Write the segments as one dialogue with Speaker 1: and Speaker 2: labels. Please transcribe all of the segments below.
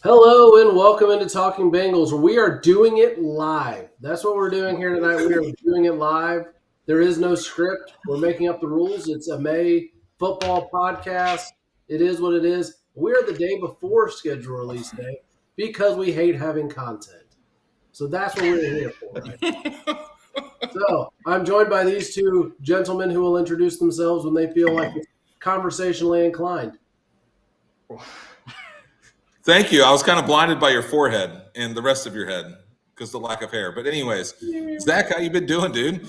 Speaker 1: Hello and welcome into Talking Bengals. We are doing it live. That's what we're doing here tonight. We are doing it live. There is no script. We're making up the rules. It's a May football podcast. It is what it is. We're the day before schedule release day because we hate having content. So that's what we're here for, right? So I'm joined by these two gentlemen who will introduce themselves when they feel like it's conversationally inclined.
Speaker 2: Thank you. I was kind of blinded by your forehead and the rest of your head because of the lack of hair. But anyways, Zach, how you been doing, dude?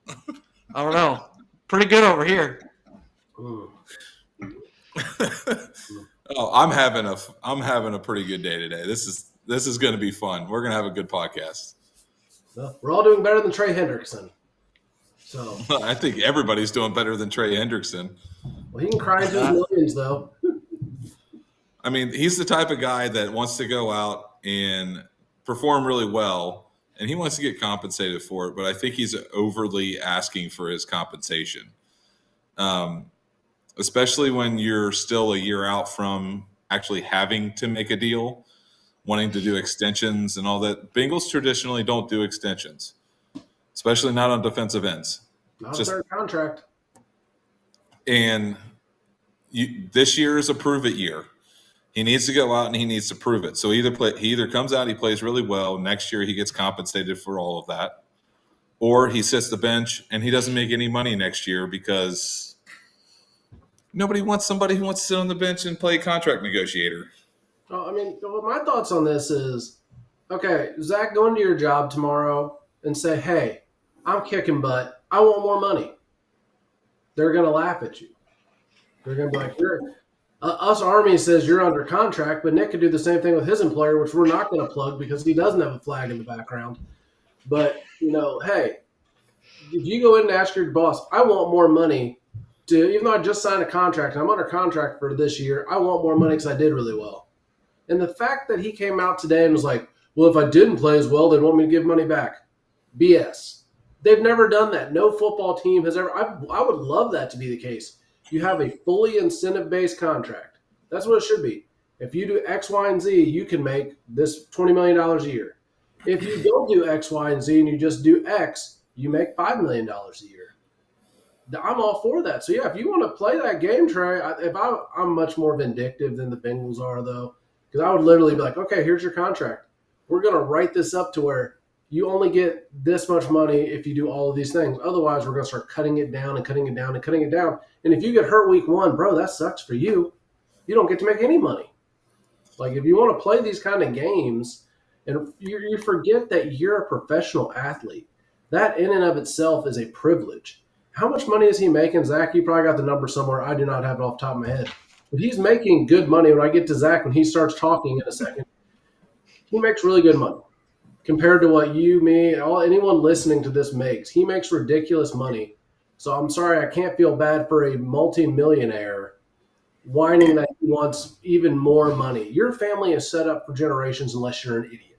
Speaker 3: I don't know. Pretty good over here.
Speaker 2: Oh, I'm having a pretty good day today. This is going to be fun. We're going to have a good podcast.
Speaker 1: Well, we're all doing better than Trey Hendrickson. So
Speaker 2: I think everybody's doing better than Trey Hendrickson.
Speaker 1: Well, he can cry into his millions, though.
Speaker 2: I mean, he's the type of guy that wants to go out and perform really well, and he wants to get compensated for it. But I think he's overly asking for his compensation, especially when you're still a year out from actually having to make a deal, wanting to do extensions and all that. Bengals traditionally don't do extensions, especially not on defensive ends.
Speaker 1: Not a third contract.
Speaker 2: And this year is a prove it year. He needs to go out and he needs to prove it. So he either comes out, he plays really well. Next year he gets compensated for all of that, or he sits the bench and he doesn't make any money next year because nobody wants somebody who wants to sit on the bench and play contract negotiator.
Speaker 1: Oh, I mean, my thoughts on this is, okay, Zach, go into your job tomorrow and say, hey, I'm kicking butt. I want more money. They're going to laugh at you. They're going to be like, us Army says you're under contract, but Nick could do the same thing with his employer, which we're not going to plug because he doesn't have a flag in the background. But, hey, if you go in and ask your boss, I want more money even though I just signed a contract, and I'm under contract for this year, I want more money because I did really well. And the fact that he came out today and was like, well, if I didn't play as well, they'd want me to give money back. BS. They've never done that. No football team has ever. I would love that to be the case. You have a fully incentive-based contract. That's what it should be. If you do X, Y, and Z, you can make this $20 million a year. If you don't do X, Y, and Z, and you just do X, you make $5 million a year. I'm all for that. So, yeah, if you want to play that game, Trey, I'm much more vindictive than the Bengals are, though, because I would literally be like, okay, here's your contract. We're going to write this up to where you only get this much money if you do all of these things. Otherwise, we're going to start cutting it down and cutting it down and cutting it down. And if you get hurt week one, bro, that sucks for you. You don't get to make any money. Like, if you want to play these kind of games, and you forget that you're a professional athlete, that in and of itself is a privilege. How much money is he making? Zach, you probably got the number somewhere. I do not have it off the top of my head. But he's making good money. When I get to Zach, when he starts talking in a second, he makes really good money compared to what you, me, anyone listening to this makes. He makes ridiculous money. So I'm sorry, I can't feel bad for a multimillionaire whining that he wants even more money. Your family is set up for generations unless you're an idiot.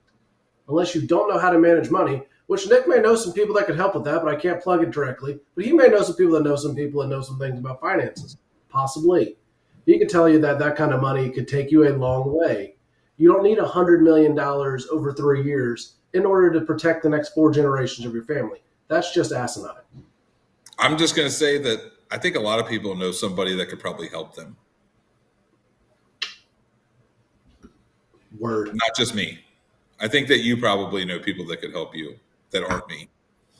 Speaker 1: Unless you don't know how to manage money, which Nick may know some people that could help with that, but I can't plug it directly. But he may know some people that know some people that know some things about finances. Possibly. He could tell you that that kind of money could take you a long way. You don't need $100 million over 3 years in order to protect the next 4 generations of your family. That's just asinine.
Speaker 2: I'm just going to say that I think a lot of people know somebody that could probably help them.
Speaker 1: Word.
Speaker 2: Not just me. I think that you probably know people that could help you that aren't me.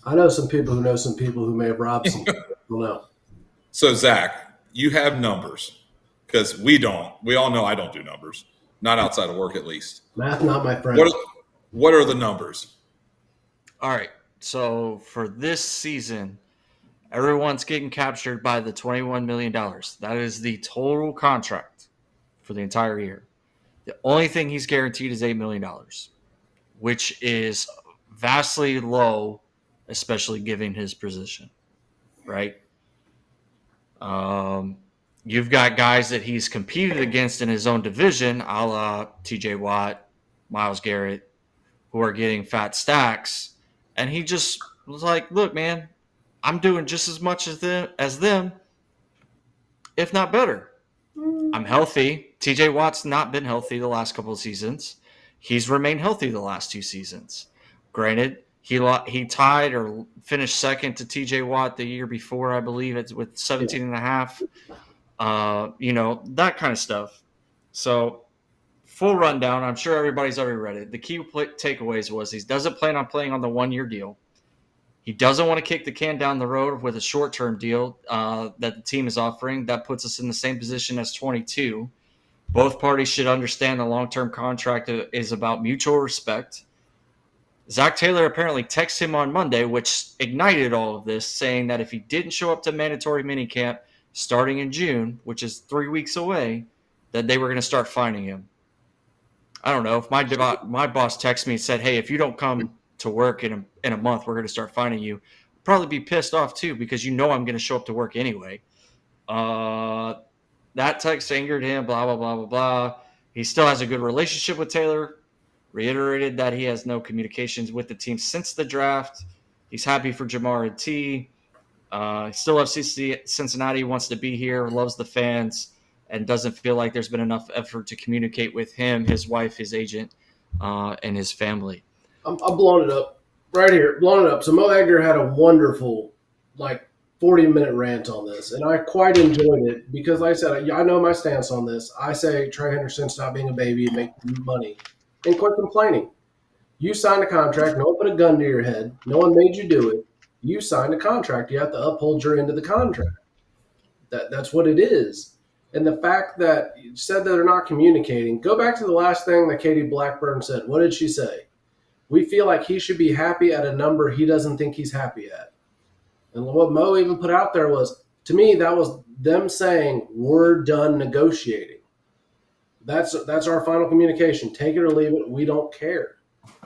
Speaker 1: I know some people who know some people who may have robbed some people. I don't know.
Speaker 2: So, Zach, you have numbers because we don't. We all know I don't do numbers, not outside of work at least.
Speaker 1: Math, not my friend.
Speaker 2: What are the numbers?
Speaker 3: All right. So for this season, everyone's getting captured by the $21 million. That is the total contract for the entire year. The only thing he's guaranteed is $8 million, which is vastly low, especially given his position, right? You've got guys that he's competed against in his own division, a la TJ Watt, Myles Garrett, who are getting fat stacks. And he just was like, look, man, I'm doing just as much as them, if not better. I'm healthy. TJ Watt's not been healthy the last couple of seasons. He's remained healthy the last 2 seasons. Granted, he tied or finished second to TJ Watt the year before, I believe, it's with 17 and a half. That kind of stuff. So, full rundown. I'm sure everybody's already read it. The key takeaways was he doesn't plan on playing on the 1-year deal. He doesn't want to kick the can down the road with a short-term deal that the team is offering. That puts us in the same position as 22. Both parties should understand the long-term contract is about mutual respect. Zach Taylor apparently texted him on Monday, which ignited all of this, saying that if he didn't show up to mandatory minicamp starting in June, which is 3 weeks away, that they were going to start fining him. I don't know. If my boss texted me and said, hey, if you don't come to work in a month, we're going to start fining you, I'd probably be pissed off too, because I'm going to show up to work anyway. That text angered him, blah, blah, blah, blah, blah. He still has a good relationship with Taylor. Reiterated that he has no communications with the team since the draft. He's happy for Jamar and T. He still loves Cincinnati, wants to be here, loves the fans, and doesn't feel like there's been enough effort to communicate with him, his wife, his agent, and his family.
Speaker 1: I'm blowing it up right here, blowing it up. So Mo Edgar had a wonderful, 40-minute rant on this, and I quite enjoyed it because, like I said, I know my stance on this. I say Trey Hendrickson, stop being a baby and make money, and quit complaining. You signed a contract. No one put a gun to your head. No one made you do it. You signed a contract. You have to uphold your end of the contract. That's what it is. And the fact that you said that they're not communicating, go back to the last thing that Katie Blackburn said. What did she say? We feel like he should be happy at a number he doesn't think he's happy at. And what Mo even put out there was, to me, that was them saying, we're done negotiating. That's our final communication. Take it or leave it. We don't care.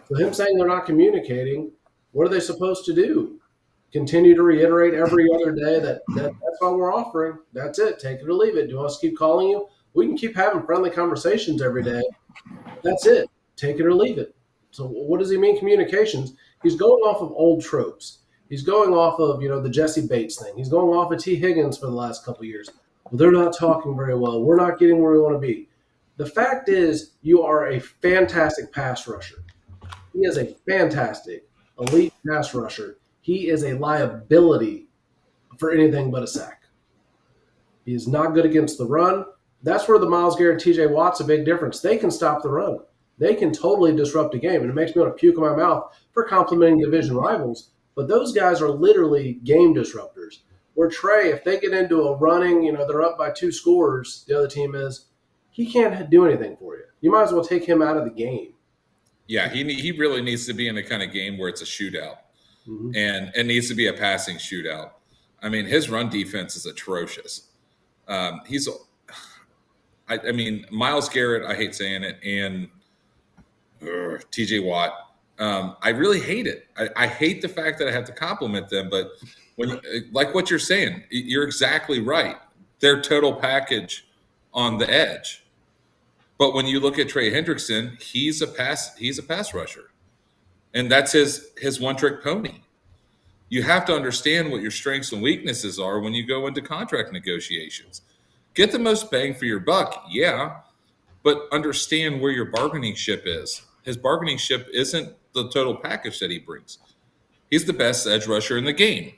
Speaker 1: So him saying they're not communicating, what are they supposed to do? Continue to reiterate every other day that's what we're offering. That's it. Take it or leave it. Do you want us to keep calling you? We can keep having friendly conversations every day. That's it. Take it or leave it. So what does he mean communications? He's going off of old tropes. He's going off of, the Jesse Bates thing. He's going off of T. Higgins for the last couple of years. Well, they're not talking very well. We're not getting where we want to be. The fact is, you are a fantastic pass rusher. He is a fantastic elite pass rusher. He is a liability for anything but a sack. He is not good against the run. That's where the Myles Garrett, TJ Watt's a big difference. They can stop the run. They can totally disrupt a game, and it makes me want to puke in my mouth for complimenting division rivals. But those guys are literally game disruptors. Where Trey, if they get into a running, they're up by 2 scores, the other team is, he can't do anything for you. You might as well take him out of the game.
Speaker 2: Yeah, he really needs to be in a kind of game where it's a shootout. Mm-hmm. And it needs to be a passing shootout. I mean, his run defense is atrocious. Myles Garrett, I hate saying it, and TJ Watt. I really hate it. I hate the fact that I have to compliment them, but like what you're saying, you're exactly right. Their total package on the edge. But when you look at Trey Hendrickson, he's a pass rusher. And that's his one-trick pony. You have to understand what your strengths and weaknesses are when you go into contract negotiations. Get the most bang for your buck, yeah, but understand where your bargaining chip is. His bargaining chip isn't the total package that he brings. He's the best edge rusher in the game.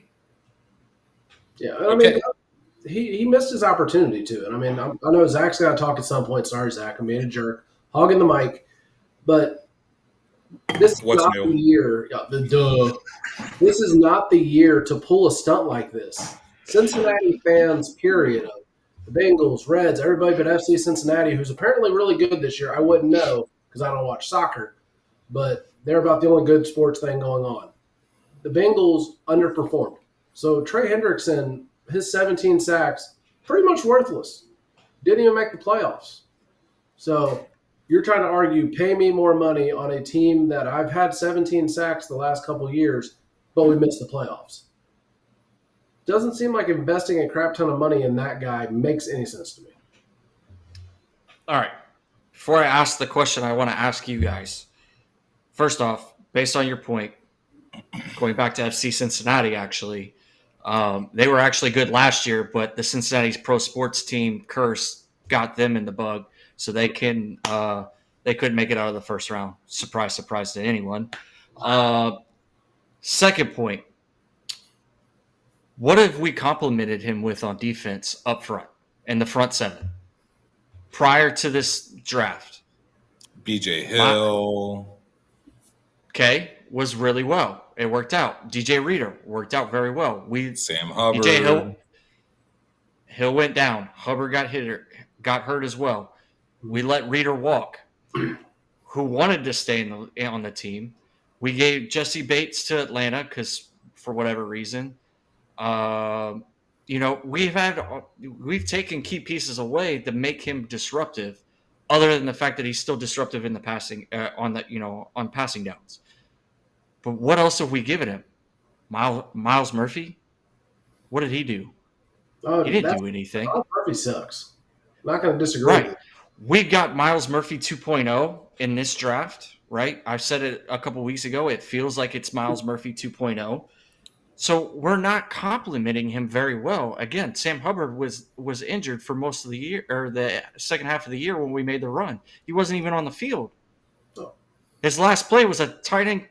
Speaker 1: Yeah, I mean, he missed his opportunity too. And I mean, I know Zach's got to talk at some point. Sorry, Zach, I'm being a jerk, hogging the mic, but this is not the year. This is not the year to pull a stunt like this. Cincinnati fans, period. The Bengals, Reds, everybody but FC Cincinnati, who's apparently really good this year. I wouldn't know because I don't watch soccer, but they're about the only good sports thing going on. The Bengals underperformed. So Trey Hendrickson, his 17 sacks, pretty much worthless. Didn't even make the playoffs. So you're trying to argue, pay me more money on a team that I've had 17 sacks the last couple of years, but we missed the playoffs. Doesn't seem like investing a crap ton of money in that guy makes any sense to me.
Speaker 3: All right. Before I ask the question I want to ask you guys, first off, based on your point, going back to FC Cincinnati, actually, they were actually good last year, but the Cincinnati's pro sports team curse got them in the bug so they couldn't make it out of the first round. Surprise, surprise to anyone. Second point, what have we complimented him with on defense up front in the front seven prior to this draft?
Speaker 2: BJ Hill.
Speaker 3: Was really well. It worked out. DJ Reader worked out very well.
Speaker 2: Sam Hubbard.
Speaker 3: DJ Hill went down. Hubbard got hurt as well. We let Reader walk, who wanted to stay on the team. We gave Jesse Bates to Atlanta because for whatever reason. We've taken key pieces away to make him disruptive, other than the fact that he's still disruptive in the passing on passing downs. But what else have we given him? Miles Murphy? What did he do? He didn't do anything.
Speaker 1: Miles Murphy sucks. I'm not going to disagree.
Speaker 3: Right. We got Miles Murphy 2.0 in this draft, right? I've said it a couple weeks ago. It feels like it's Miles Murphy 2.0. So we're not complimenting him very well. Again, Sam Hubbard was injured for most of the year, or the second half of the year when we made the run. He wasn't even on the field.
Speaker 1: Oh.
Speaker 3: His last play was a tight end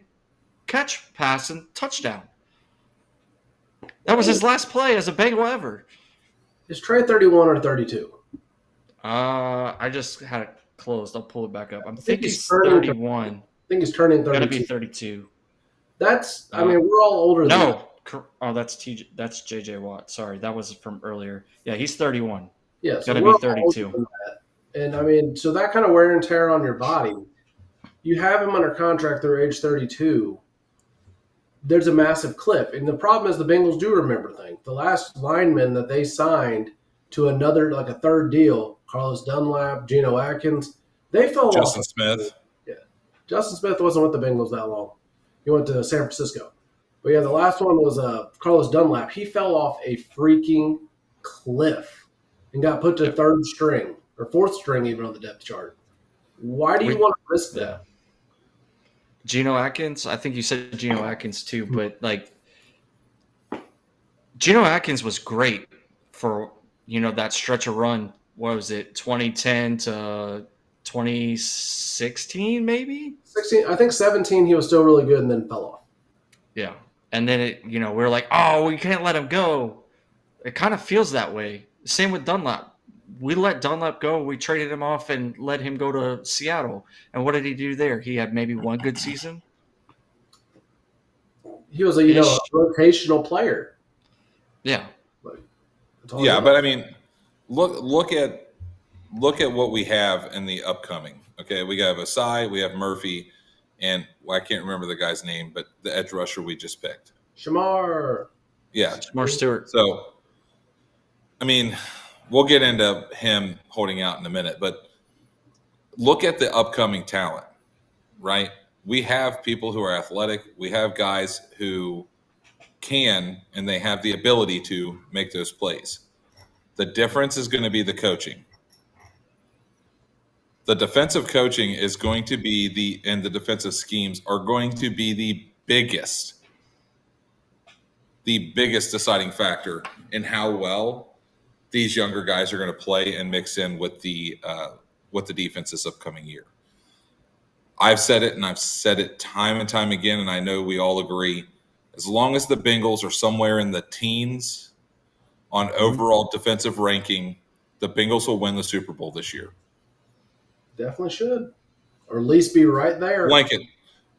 Speaker 3: catch, pass, and touchdown. That was his last play as a Bengal ever.
Speaker 1: Is Trey 31 or 32?
Speaker 3: I just had it closed. I'll pull it back up. I think he's 31.
Speaker 1: I think he's turning 32.
Speaker 3: Gotta be 32.
Speaker 1: That's. I mean, we're all older than
Speaker 3: no. Oh, that's JJ Watt. Sorry, that was from earlier. Yeah, he's 31.
Speaker 1: Yeah, so
Speaker 3: gotta be 32.
Speaker 1: And I mean, so that kind of wear and tear on your body. You have him under contract through age 32. There's a massive cliff. And the problem is the Bengals do remember things. The last lineman that they signed to another, like a third deal, Carlos Dunlap, Geno Atkins, they fell off.
Speaker 2: Justin Smith.
Speaker 1: Yeah. Justin Smith wasn't with the Bengals that long. He went to San Francisco. But yeah, the last one was Carlos Dunlap. He fell off a freaking cliff and got put to third string or fourth string even on the depth chart. Why do you want to risk that?
Speaker 3: Geno Atkins, I think you said Geno Atkins too, but like Geno Atkins was great for, that stretch of run. What was it, 2010 to 2016 maybe?
Speaker 1: 16, I think 17 he was still really good and then fell off.
Speaker 3: Yeah. And then we were like, oh, we can't let him go. It kind of feels that way. Same with Dunlap. We let Dunlap go. We traded him off and let him go to Seattle. And what did he do there? He had maybe one good season.
Speaker 1: He was a rotational player.
Speaker 3: Yeah.
Speaker 2: Yeah, but I mean, look at what we have in the upcoming. Okay, we have Asai, we have Murphy, and I can't remember the guy's name, but the edge rusher we just picked.
Speaker 1: Shamar.
Speaker 2: Yeah.
Speaker 3: Shamar Stewart.
Speaker 2: So, I mean, we'll get into him holding out in a minute, but look at the upcoming talent, right? We have people who are athletic. We have guys who can, and they have the ability to make those plays. The difference is going to be the coaching. The defensive coaching is going to be and the defensive schemes are going to be the biggest deciding factor in how well these younger guys are going to play and mix in with the defense this upcoming year. I've said it, and I've said it time and time again, and I know we all agree. As long as the Bengals are somewhere in the teens on overall defensive ranking, the Bengals will win the Super Bowl this year.
Speaker 1: Definitely should, or at least be right there.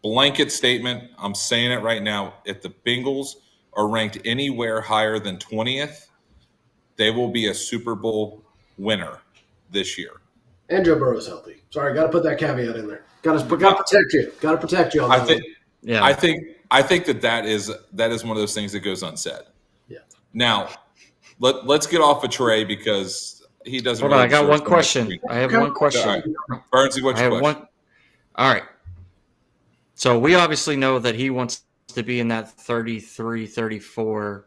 Speaker 2: Blanket statement. I'm saying it right now. If the Bengals are ranked anywhere higher than 20th, they will be a Super Bowl winner this year.
Speaker 1: And Joe Burrow's healthy. Sorry, got to put that caveat in there. Got to protect you. Got to protect you.
Speaker 2: I think that is one of those things that goes unsaid.
Speaker 1: Yeah.
Speaker 2: Now, let's get off of Trey because he doesn't.
Speaker 3: Hold on, I got one question. I have one question.
Speaker 2: All right. Burnsy, what's your question?
Speaker 3: All right. So we obviously know that he wants to be in that $33-34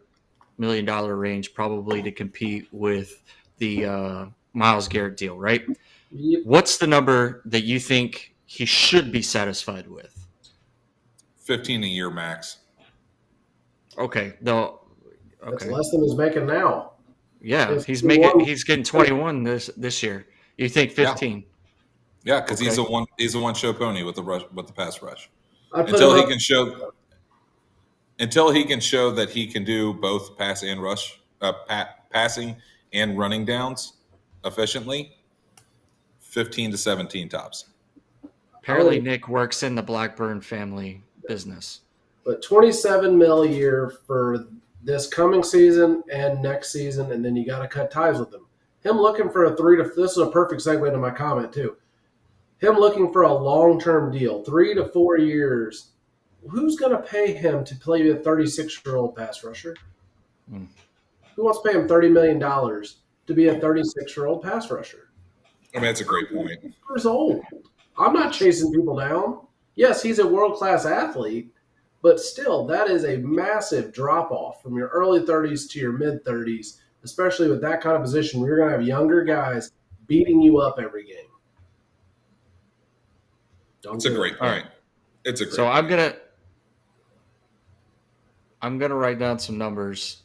Speaker 3: million range, probably to compete with the Myles Garrett deal, right?
Speaker 1: Yep.
Speaker 3: What's the number that you think he should be satisfied with?
Speaker 2: 15 a year max.
Speaker 3: Okay.
Speaker 1: That's less than he's making now.
Speaker 3: Yeah, he's getting 21 this year. You think 15?
Speaker 2: Yeah, because he's
Speaker 3: Okay.
Speaker 2: a one show pony with the pass rush.
Speaker 1: I put
Speaker 2: Until
Speaker 1: him
Speaker 2: he
Speaker 1: up.
Speaker 2: can show that he can do both pass and rush, passing and running downs efficiently. 15 to 17 tops.
Speaker 3: Apparently, Nick works in the Blackburn family business.
Speaker 1: But 27 mil a year for this coming season and next season, and then you got to cut ties with him. Him looking for this is a perfect segue to my comment too. Him looking for a long-term deal, 3 to 4 years. Who's going to pay him to play a 36-year-old pass rusher?
Speaker 3: Mm.
Speaker 1: Who wants to pay him $30 million to be a 36-year-old pass rusher?
Speaker 2: I mean, that's a great point.
Speaker 1: Years old. I'm not chasing people down. Yes, he's a world-class athlete, but still, that is a massive drop-off from your early 30s to your mid-30s, especially with that kind of position where you're going to have younger guys beating you up every game.
Speaker 2: It's a great point.
Speaker 3: Right.
Speaker 2: It's a great
Speaker 3: So
Speaker 2: point.
Speaker 3: I'm gonna write down some numbers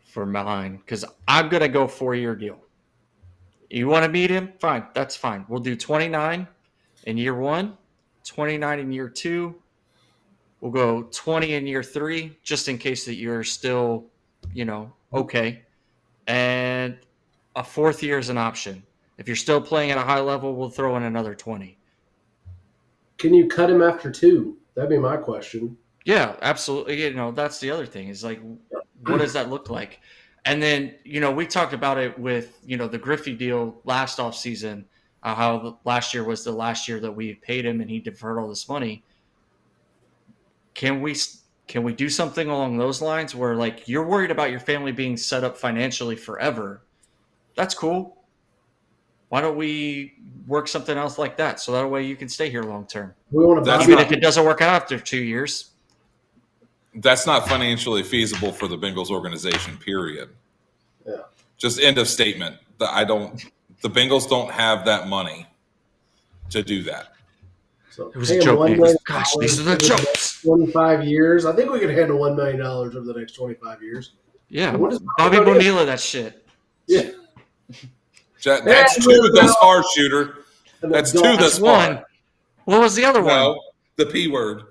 Speaker 3: for mine because I'm gonna go 4-year deal. You want to beat him? Fine, that's fine. We'll do 29 in year 1, 29 in year 2. We'll go 20 in year 3, just in case that you're still, okay. And a 4th year is an option. If you're still playing at a high level, we'll throw in another 20.
Speaker 1: Can you cut him after 2? That'd be my question.
Speaker 3: Yeah, absolutely. That's the other thing is like, what does that look like? And then, we talked about it with, the Griffey deal last offseason, how last year was the last year that we paid him and he deferred all this money. Can we do something along those lines where like you're worried about your family being set up financially forever? That's cool. Why don't we work something else like that so that way you can stay here long term?
Speaker 1: We want to
Speaker 3: Even if it doesn't work out after 2 years.
Speaker 2: That's not financially feasible for the Bengals organization, period.
Speaker 1: Yeah.
Speaker 2: Just end of statement. The Bengals don't have that money to do that.
Speaker 1: So
Speaker 3: it was a joke,
Speaker 1: $1
Speaker 3: million. Gosh, these are the jokes.
Speaker 1: 25 years. I think we could handle $1 million over the next 25 years.
Speaker 3: Yeah. Bobby Bonilla, that shit.
Speaker 1: Yeah.
Speaker 2: That's 2 thus far, shooter. That's 2 thus far.
Speaker 3: What was the other one?
Speaker 2: No, the P word.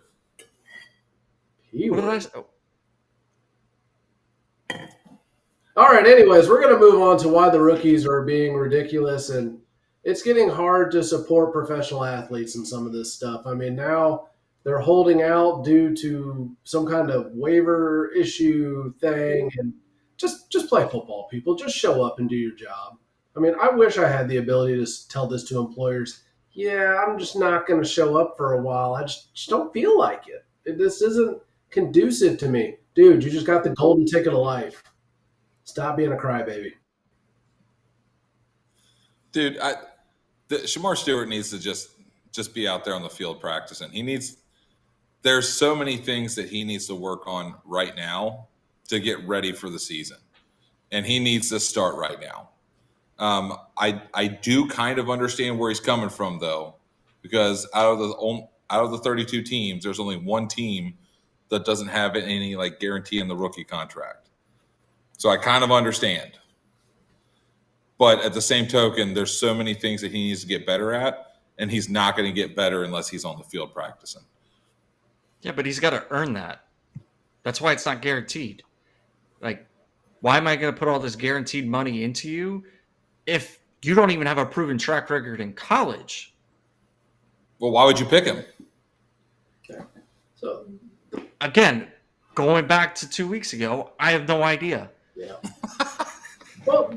Speaker 1: All right, anyways, we're going to move on to why the rookies are being ridiculous, and it's getting hard to support professional athletes in some of this stuff. I mean, now they're holding out due to some kind of waiver issue thing, and just play football, people. Just show up and do your job. I mean, I wish I had the ability to tell this to employers. Yeah, I'm just not going to show up for a while. I just don't feel like it. This isn't conducive to me. Dude, you just got the golden ticket of life. Stop being a crybaby.
Speaker 2: Dude, Shamar Stewart needs to just be out there on the field practicing. There's so many things that he needs to work on right now to get ready for the season. And he needs to start right now. I do kind of understand where he's coming from, though, because out of the 32 teams, there's only one team that doesn't have any like guarantee in the rookie contract. So I kind of understand. But at the same token, there's so many things that he needs to get better at, and he's not going to get better unless he's on the field practicing.
Speaker 3: Yeah, but he's got to earn that. That's why it's not guaranteed. Like, why am I going to put all this guaranteed money into you if you don't even have a proven track record in college?
Speaker 2: Well, why would you pick him?
Speaker 1: Okay. So,
Speaker 3: again, going back to 2 weeks ago, I have no idea.
Speaker 1: Yeah. well,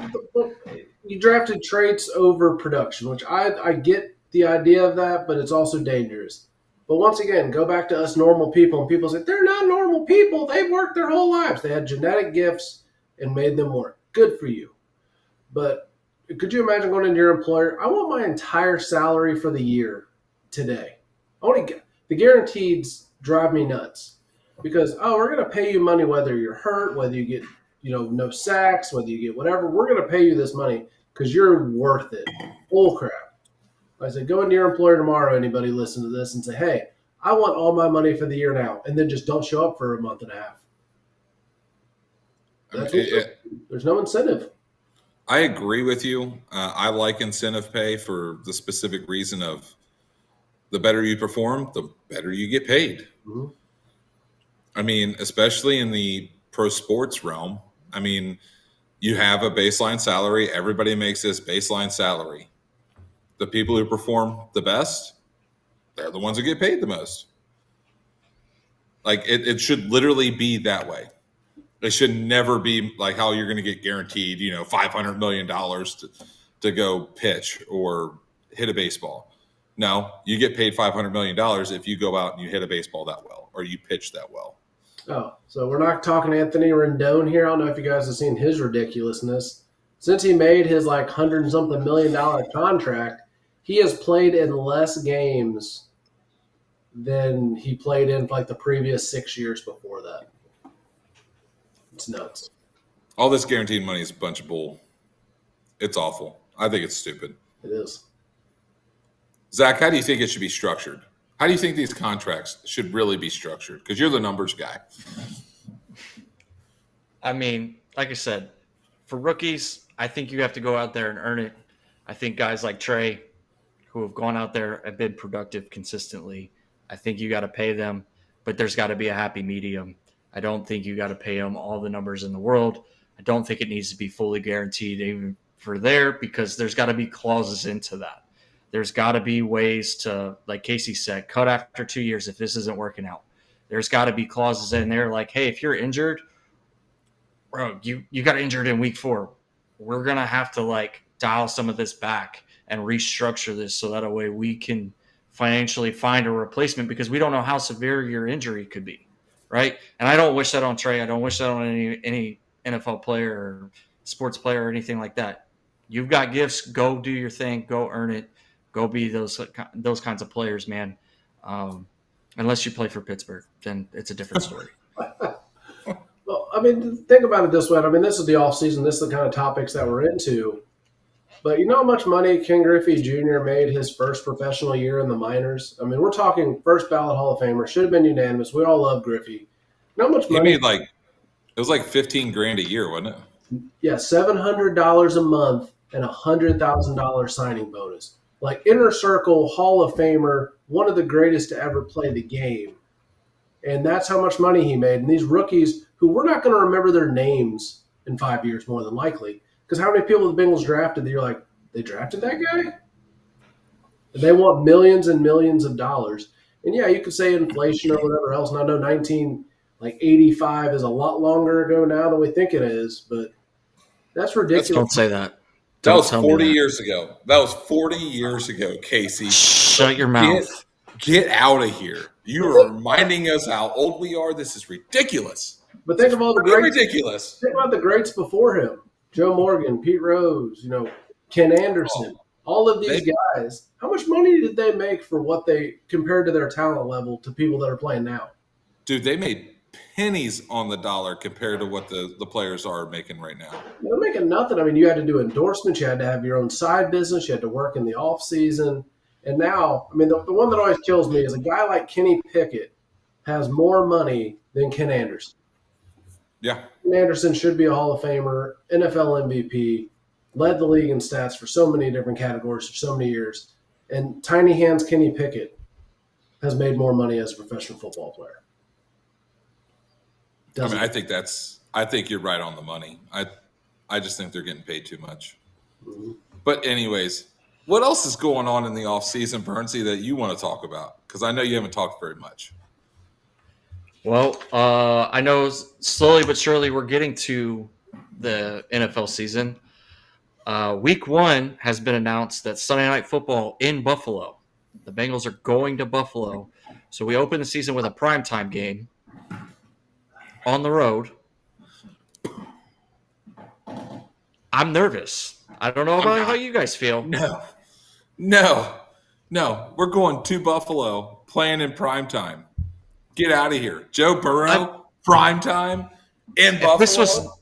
Speaker 1: you drafted traits over production, which I get the idea of that, but it's also dangerous. But once again, go back to us normal people, and people say, they're not normal people. They've worked their whole lives. They had genetic gifts and made them work. Good for you. But could you imagine going into your employer? I want my entire salary for the year today. The guaranteeds drive me nuts because, we're going to pay you money whether you're hurt, whether you get, no sacks, whether you get whatever. We're going to pay you this money because you're worth it. Bull crap. I said, go into your employer tomorrow, anybody listen to this, and say, hey, I want all my money for the year now, and then just don't show up for a month and a half. There's no incentive.
Speaker 2: I agree with you. I like incentive pay for the specific reason of the better you perform, the better you get paid.
Speaker 1: Mhm.
Speaker 2: I mean, especially in the pro sports realm. I mean, you have a baseline salary. Everybody makes this baseline salary. The people who perform the best, they're the ones who get paid the most. Like it should literally be that way. It should never be like how you're going to get guaranteed, $500 million to go pitch or hit a baseball. No, you get paid $500 million if you go out and you hit a baseball that well or you pitch that well.
Speaker 1: Oh, so we're not talking Anthony Rendon here. I don't know if you guys have seen his ridiculousness. Since he made his like $100-something million contract, he has played in less games than he played in like the previous 6 years before that. It's nuts.
Speaker 2: All this guaranteed money is a bunch of bull. It's awful. I think it's stupid.
Speaker 1: It is.
Speaker 2: Zach, how do you think it should be structured? How do you think these contracts should really be structured? Because you're the numbers guy.
Speaker 3: I mean, like I said, for rookies, I think you have to go out there and earn it. I think guys like Trey, who have gone out there and been productive consistently, I think you got to pay them, but there's got to be a happy medium. I don't think you got to pay them all the numbers in the world. I don't think it needs to be fully guaranteed even for there, because there's got to be clauses into that. There's got to be ways to, like Casey said, cut after 2 years if this isn't working out. There's got to be clauses in there like, hey, if you're injured, bro, you got injured in week 4. We're going to have to like dial some of this back and restructure this so that a way we can financially find a replacement, because we don't know how severe your injury could be, right? And I don't wish that on Trey. I don't wish that on any NFL player or sports player or anything like that. You've got gifts. Go do your thing. Go earn it. Go be those kinds of players, man. Unless you play for Pittsburgh, then it's a different story.
Speaker 1: Well, I mean, think about it this way. I mean, this is the offseason. This is the kind of topics that we're into. But you know how much money Ken Griffey Jr. made his first professional year in the minors? I mean, we're talking first ballot Hall of Famer. Should have been unanimous. We all love Griffey. You know how much
Speaker 2: He
Speaker 1: money?
Speaker 2: made it was like $15,000 a year, wasn't it?
Speaker 1: Yeah, $700 a month and a $100,000 signing bonus. Like inner circle Hall of Famer, one of the greatest to ever play the game. And that's how much money he made. And these rookies, who we're not going to remember their names in 5 years more than likely, because how many people the Bengals drafted that you're like, they drafted that guy? And they want millions and millions of dollars. And yeah, you could say inflation or whatever else. And I know 1985 is a lot longer ago now than we think it is, but that's ridiculous.
Speaker 3: Don't say that.
Speaker 2: That was 40 years ago. That was 40 years ago, Casey.
Speaker 3: Shut your mouth.
Speaker 2: Get out of here. You are reminding us how old we are. This is ridiculous.
Speaker 1: But think of all the greats.
Speaker 2: Ridiculous.
Speaker 1: Think about the greats before him. Joe Morgan, Pete Rose, Ken Anderson, all of these guys. How much money did they make for what they compared to their talent level to people that are playing now?
Speaker 2: Dude, they made pennies on the dollar compared to what the players are making right now.
Speaker 1: They're making nothing. I mean, you had to do endorsements. You had to have your own side business. You had to work in the off season. And now, I mean, the one that always kills me is a guy like Kenny Pickett has more money than Ken Anderson.
Speaker 2: Yeah.
Speaker 1: Ken Anderson should be a Hall of Famer, NFL MVP, led the league in stats for so many different categories for so many years. And Tiny Hands Kenny Pickett has made more money as a professional football player.
Speaker 2: I think you're right on the money. I just think they're getting paid too much.
Speaker 1: Mm-hmm.
Speaker 2: But anyways, what else is going on in the offseason, Bernsey, that you want to talk about? Because I know you haven't talked very much.
Speaker 3: Well, I know slowly but surely we're getting to the NFL season. Week 1 has been announced that Sunday Night Football in Buffalo. The Bengals are going to Buffalo. So we open the season with a primetime game on the road. I'm nervous. I don't know about how you guys feel.
Speaker 2: No. We're going to Buffalo, playing in primetime. Get out of here. Joe Burrow, primetime in Buffalo.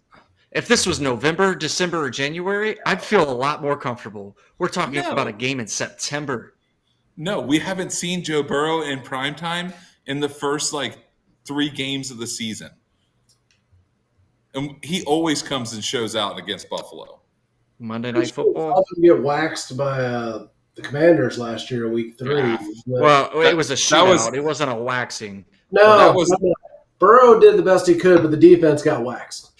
Speaker 3: If this was November, December, or January, I'd feel a lot more comfortable. We're talking about a game in September.
Speaker 2: No, we haven't seen Joe Burrow in primetime in the first 3 games of the season. And he always comes and shows out against Buffalo.
Speaker 3: Monday Night
Speaker 1: Saw
Speaker 3: Football.
Speaker 1: them get waxed by the Commanders last year, week 3.
Speaker 2: Yeah.
Speaker 3: Well, it was a
Speaker 2: that was-
Speaker 3: shootout. It wasn't a waxing.
Speaker 1: No,
Speaker 2: that was-
Speaker 1: Burrow did the best he could, but the defense got waxed.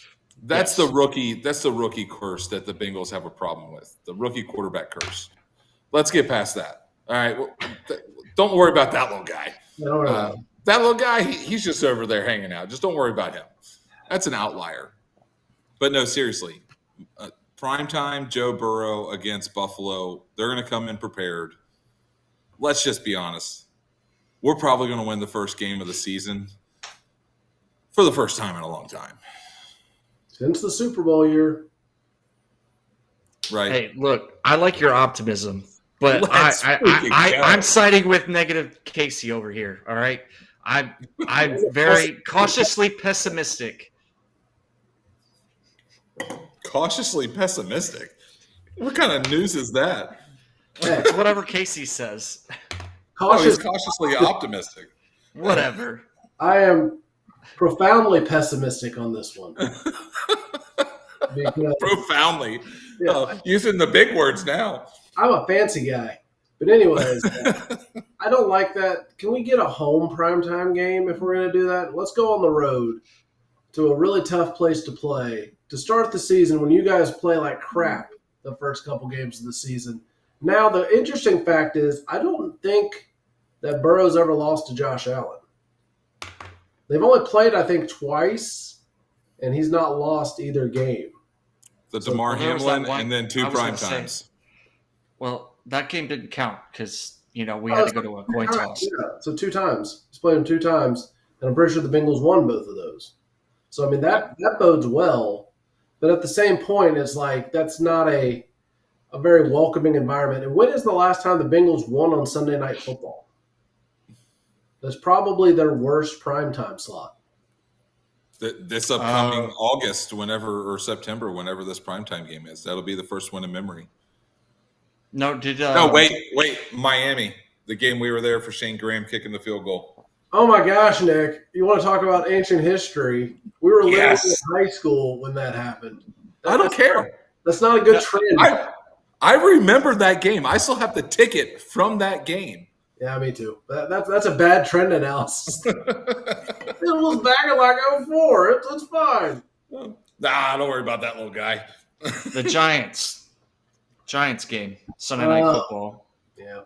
Speaker 2: That's
Speaker 3: Yes.
Speaker 2: the rookie. That's the rookie curse that the Bengals have a problem with. The rookie quarterback curse. Let's get past that. All right. Well, don't worry about that little guy. That little guy, he's just over there hanging out. Just don't worry about him. That's an outlier. But no, seriously. Primetime Joe Burrow against Buffalo. They're going to come in prepared. Let's just be honest. We're probably going to win the first game of the season for the first time in a long time.
Speaker 1: Since the Super Bowl year.
Speaker 2: Right.
Speaker 3: Hey, look, I like your optimism, but
Speaker 2: Let's freaking go.
Speaker 3: I'm siding with negative Casey over here. All right, I'm very cautiously pessimistic.
Speaker 2: Cautiously pessimistic? What kind of news is that?
Speaker 3: It's whatever Casey says.
Speaker 2: Oh, he's cautiously optimistic.
Speaker 3: Whatever.
Speaker 1: I am profoundly pessimistic on this one. Because
Speaker 2: Profoundly. Using the big words now.
Speaker 1: I'm a fancy guy. But anyways, I don't like that. Can we get a home primetime game if we're going to do that? Let's go on the road to a really tough place to play to start the season when you guys play like crap the first couple games of the season. Now, the interesting fact is I don't think that Burrow's ever lost to Josh Allen. They've only played, I think, twice, and he's not lost either game.
Speaker 2: The DeMar Hamlin and then 2 prime times.
Speaker 3: Well, that game didn't count because, we had to go to a coin toss.
Speaker 1: Yeah, so 2 times. He's played him 2 times, and I'm pretty sure the Bengals won both of those. So, I mean, that bodes well. But at the same point, it's like that's not a very welcoming environment. And when is the last time the Bengals won on Sunday Night Football? That's probably their worst primetime slot.
Speaker 2: This upcoming August, or September, whenever this primetime game is. That'll be the first one in memory.
Speaker 3: No,
Speaker 2: wait. Miami, the game we were there for Shane Graham kicking the field goal.
Speaker 1: Oh, my gosh, Nick. You want to talk about ancient history? We were literally in high school when that happened.
Speaker 2: I don't care.
Speaker 1: That's not a good trend.
Speaker 2: I remember that game. I still have the ticket from that game.
Speaker 1: Yeah, me too. That's a bad trend analysis. It was back in like 04. It's fine.
Speaker 2: Nah, don't worry about that little guy.
Speaker 3: The Giants game, Sunday Night Football.
Speaker 1: Yeah.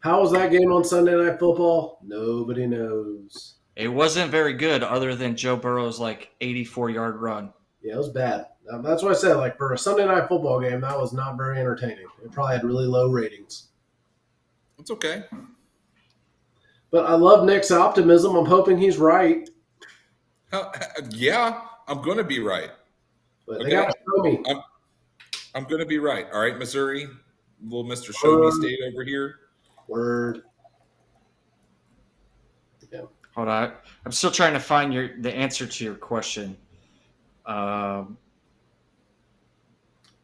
Speaker 1: How was that game on Sunday Night Football? Nobody knows.
Speaker 3: It wasn't very good other than Joe Burrow's 84-yard run.
Speaker 1: Yeah, it was bad. That's what I said. For a Sunday Night Football game, that was not very entertaining. It probably had really low ratings.
Speaker 2: It's okay.
Speaker 1: But I love Nick's optimism. I'm hoping he's right.
Speaker 2: Yeah, I'm going to be right.
Speaker 1: But they got to show me.
Speaker 2: I'm going to be right. All right, Missouri, little Mr. Show Me State over here.
Speaker 1: Word. Yeah.
Speaker 3: Hold on. I'm still trying to find the answer to your question.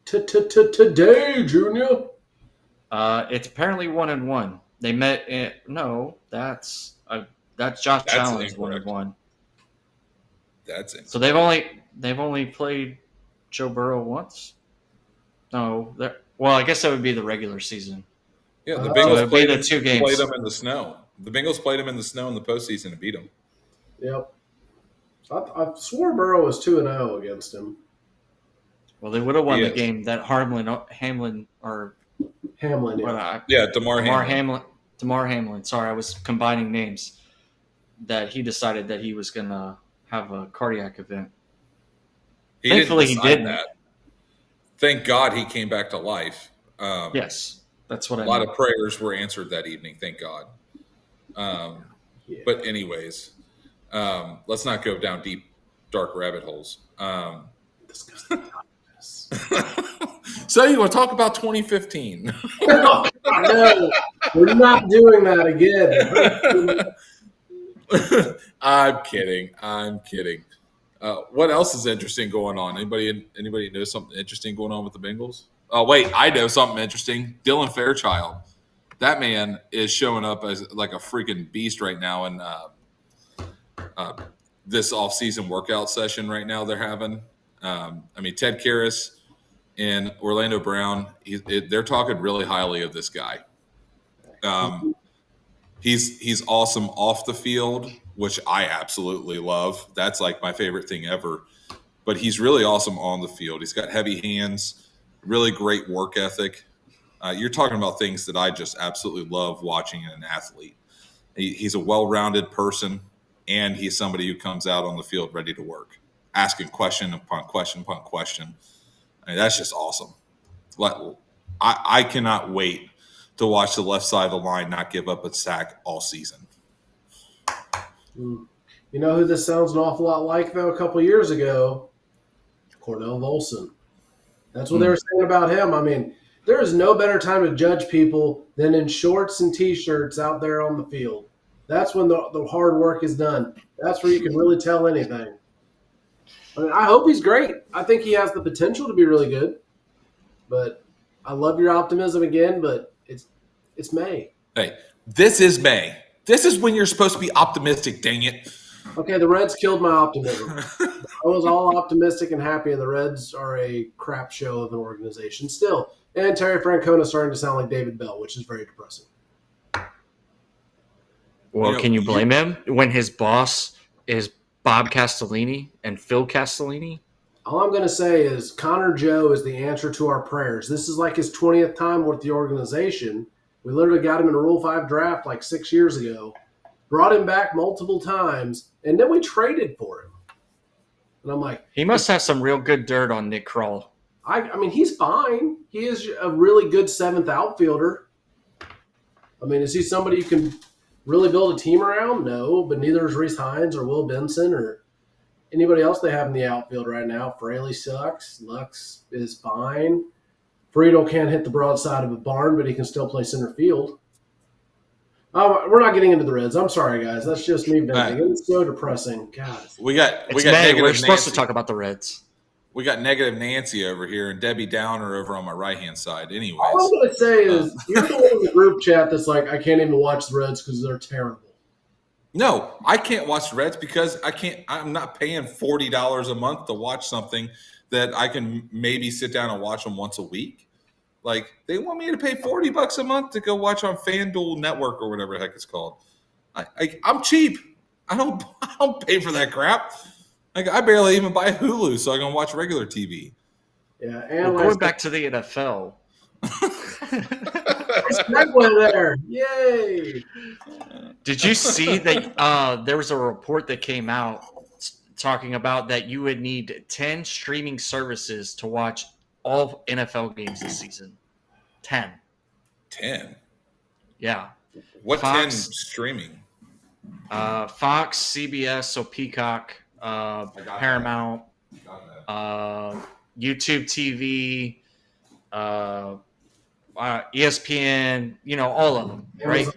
Speaker 1: Today, Junior.
Speaker 3: It's apparently 1-1. They met. That's Josh Allen's 1-1.
Speaker 2: That's it.
Speaker 3: So they've only played Joe Burrow once. No, well, I guess that would be the regular season.
Speaker 2: Yeah, the Bengals played
Speaker 3: the 2 games.
Speaker 2: Played them in the snow. The Bengals played them in the snow in the postseason and beat them.
Speaker 1: Yep. I swore Burrow was 2-0 against him.
Speaker 3: Well, they would have won the game that Hamlin.
Speaker 2: Yeah, DeMar
Speaker 3: Hamlin. DeMar Hamlin. Sorry, I was combining names. That he decided that he was going to have a cardiac event. Thankfully, he didn't.
Speaker 2: That. Thank God he came back to life.
Speaker 3: Yes, that's what I
Speaker 2: mean. A lot of prayers were answered that evening. Thank God. But anyways, let's not go down deep, dark rabbit holes. So you want to talk about 2015?
Speaker 1: No, we're not doing that again.
Speaker 2: I'm kidding. What else is interesting going on? Anybody know something interesting going on with the Bengals? Oh, wait, I know something interesting. Dylan Fairchild. That man is showing up as like a freaking beast right now in this off-season workout session right now they're having. Ted Karras And Orlando Brown, they're talking really highly of this guy. He's awesome off the field, which I absolutely love. That's like my favorite thing ever. But he's really awesome on the field. He's got heavy hands, really great work ethic. You're talking about things that I just absolutely love watching in an athlete. He's a well-rounded person, and he's somebody who comes out on the field ready to work, asking question upon question upon question. I mean, that's just awesome. I cannot wait to watch the left side of the line not give up a sack all season.
Speaker 1: You know who this sounds an awful lot like, though, a couple years ago? Cornell Volson. That's what they were saying about him. I mean, there is no better time to judge people than in shorts and T-shirts out there on the field. That's when the hard work is done. That's where you can really tell anything. I mean, I hope he's great. I think he has the potential to be really good. But I love your optimism again, but it's May.
Speaker 2: Hey, this is May. This is when you're supposed to be optimistic, dang it.
Speaker 1: Okay, the Reds killed my optimism. I was all optimistic and happy, and the Reds are a crap show of an organization still. And Terry Francona is starting to sound like David Bell, which is very depressing.
Speaker 3: Well, can you blame him when his boss is Bob Castellini and Phil Castellini?
Speaker 1: All I'm going to say is Connor Joe is the answer to our prayers. This is like his 20th time with the organization. We literally got him in a Rule 5 draft like 6 years ago, brought him back multiple times, and then we traded for him. And I'm like,
Speaker 3: he must have some real good dirt on Nick Kroll.
Speaker 1: I mean, he's fine. He is a really good seventh outfielder. I mean, is he somebody you can really build a team around? No, but neither is Reese Hines or Will Benson or anybody else they have in the outfield right now. Fraley sucks. Lux is fine. Friedel can't hit the broadside of a barn, but he can still play center field. We're not getting into the Reds. I'm sorry, guys. That's just me venting. Right. It's so depressing. God.
Speaker 2: We got
Speaker 3: We're supposed to talk about the Reds.
Speaker 2: We got negative Nancy over here and Debbie Downer over on my right-hand side. Anyways.
Speaker 1: All I'm going to say is you're the one in the group chat that's like, I can't even watch the Reds because they're terrible.
Speaker 2: No, I can't watch the Reds because I'm not paying $40 a month to watch something that I can maybe sit down and watch them once a week. Like, they want me to pay $40 a month to go watch on FanDuel Network or whatever the heck it's called. I'm cheap. I don't pay for that crap. Like, I barely even buy Hulu so I can watch regular TV.
Speaker 1: Yeah, and
Speaker 3: going back to the NFL.
Speaker 1: Segue there. Yay.
Speaker 3: Did you see that there was a report that came out talking about that you would need 10 streaming services to watch all NFL games this season? 10.
Speaker 2: 10?
Speaker 3: Yeah.
Speaker 2: What Fox, 10 streaming?
Speaker 3: Fox, CBS, so Peacock, Paramount, YouTube TV, ESPN, all of them, right?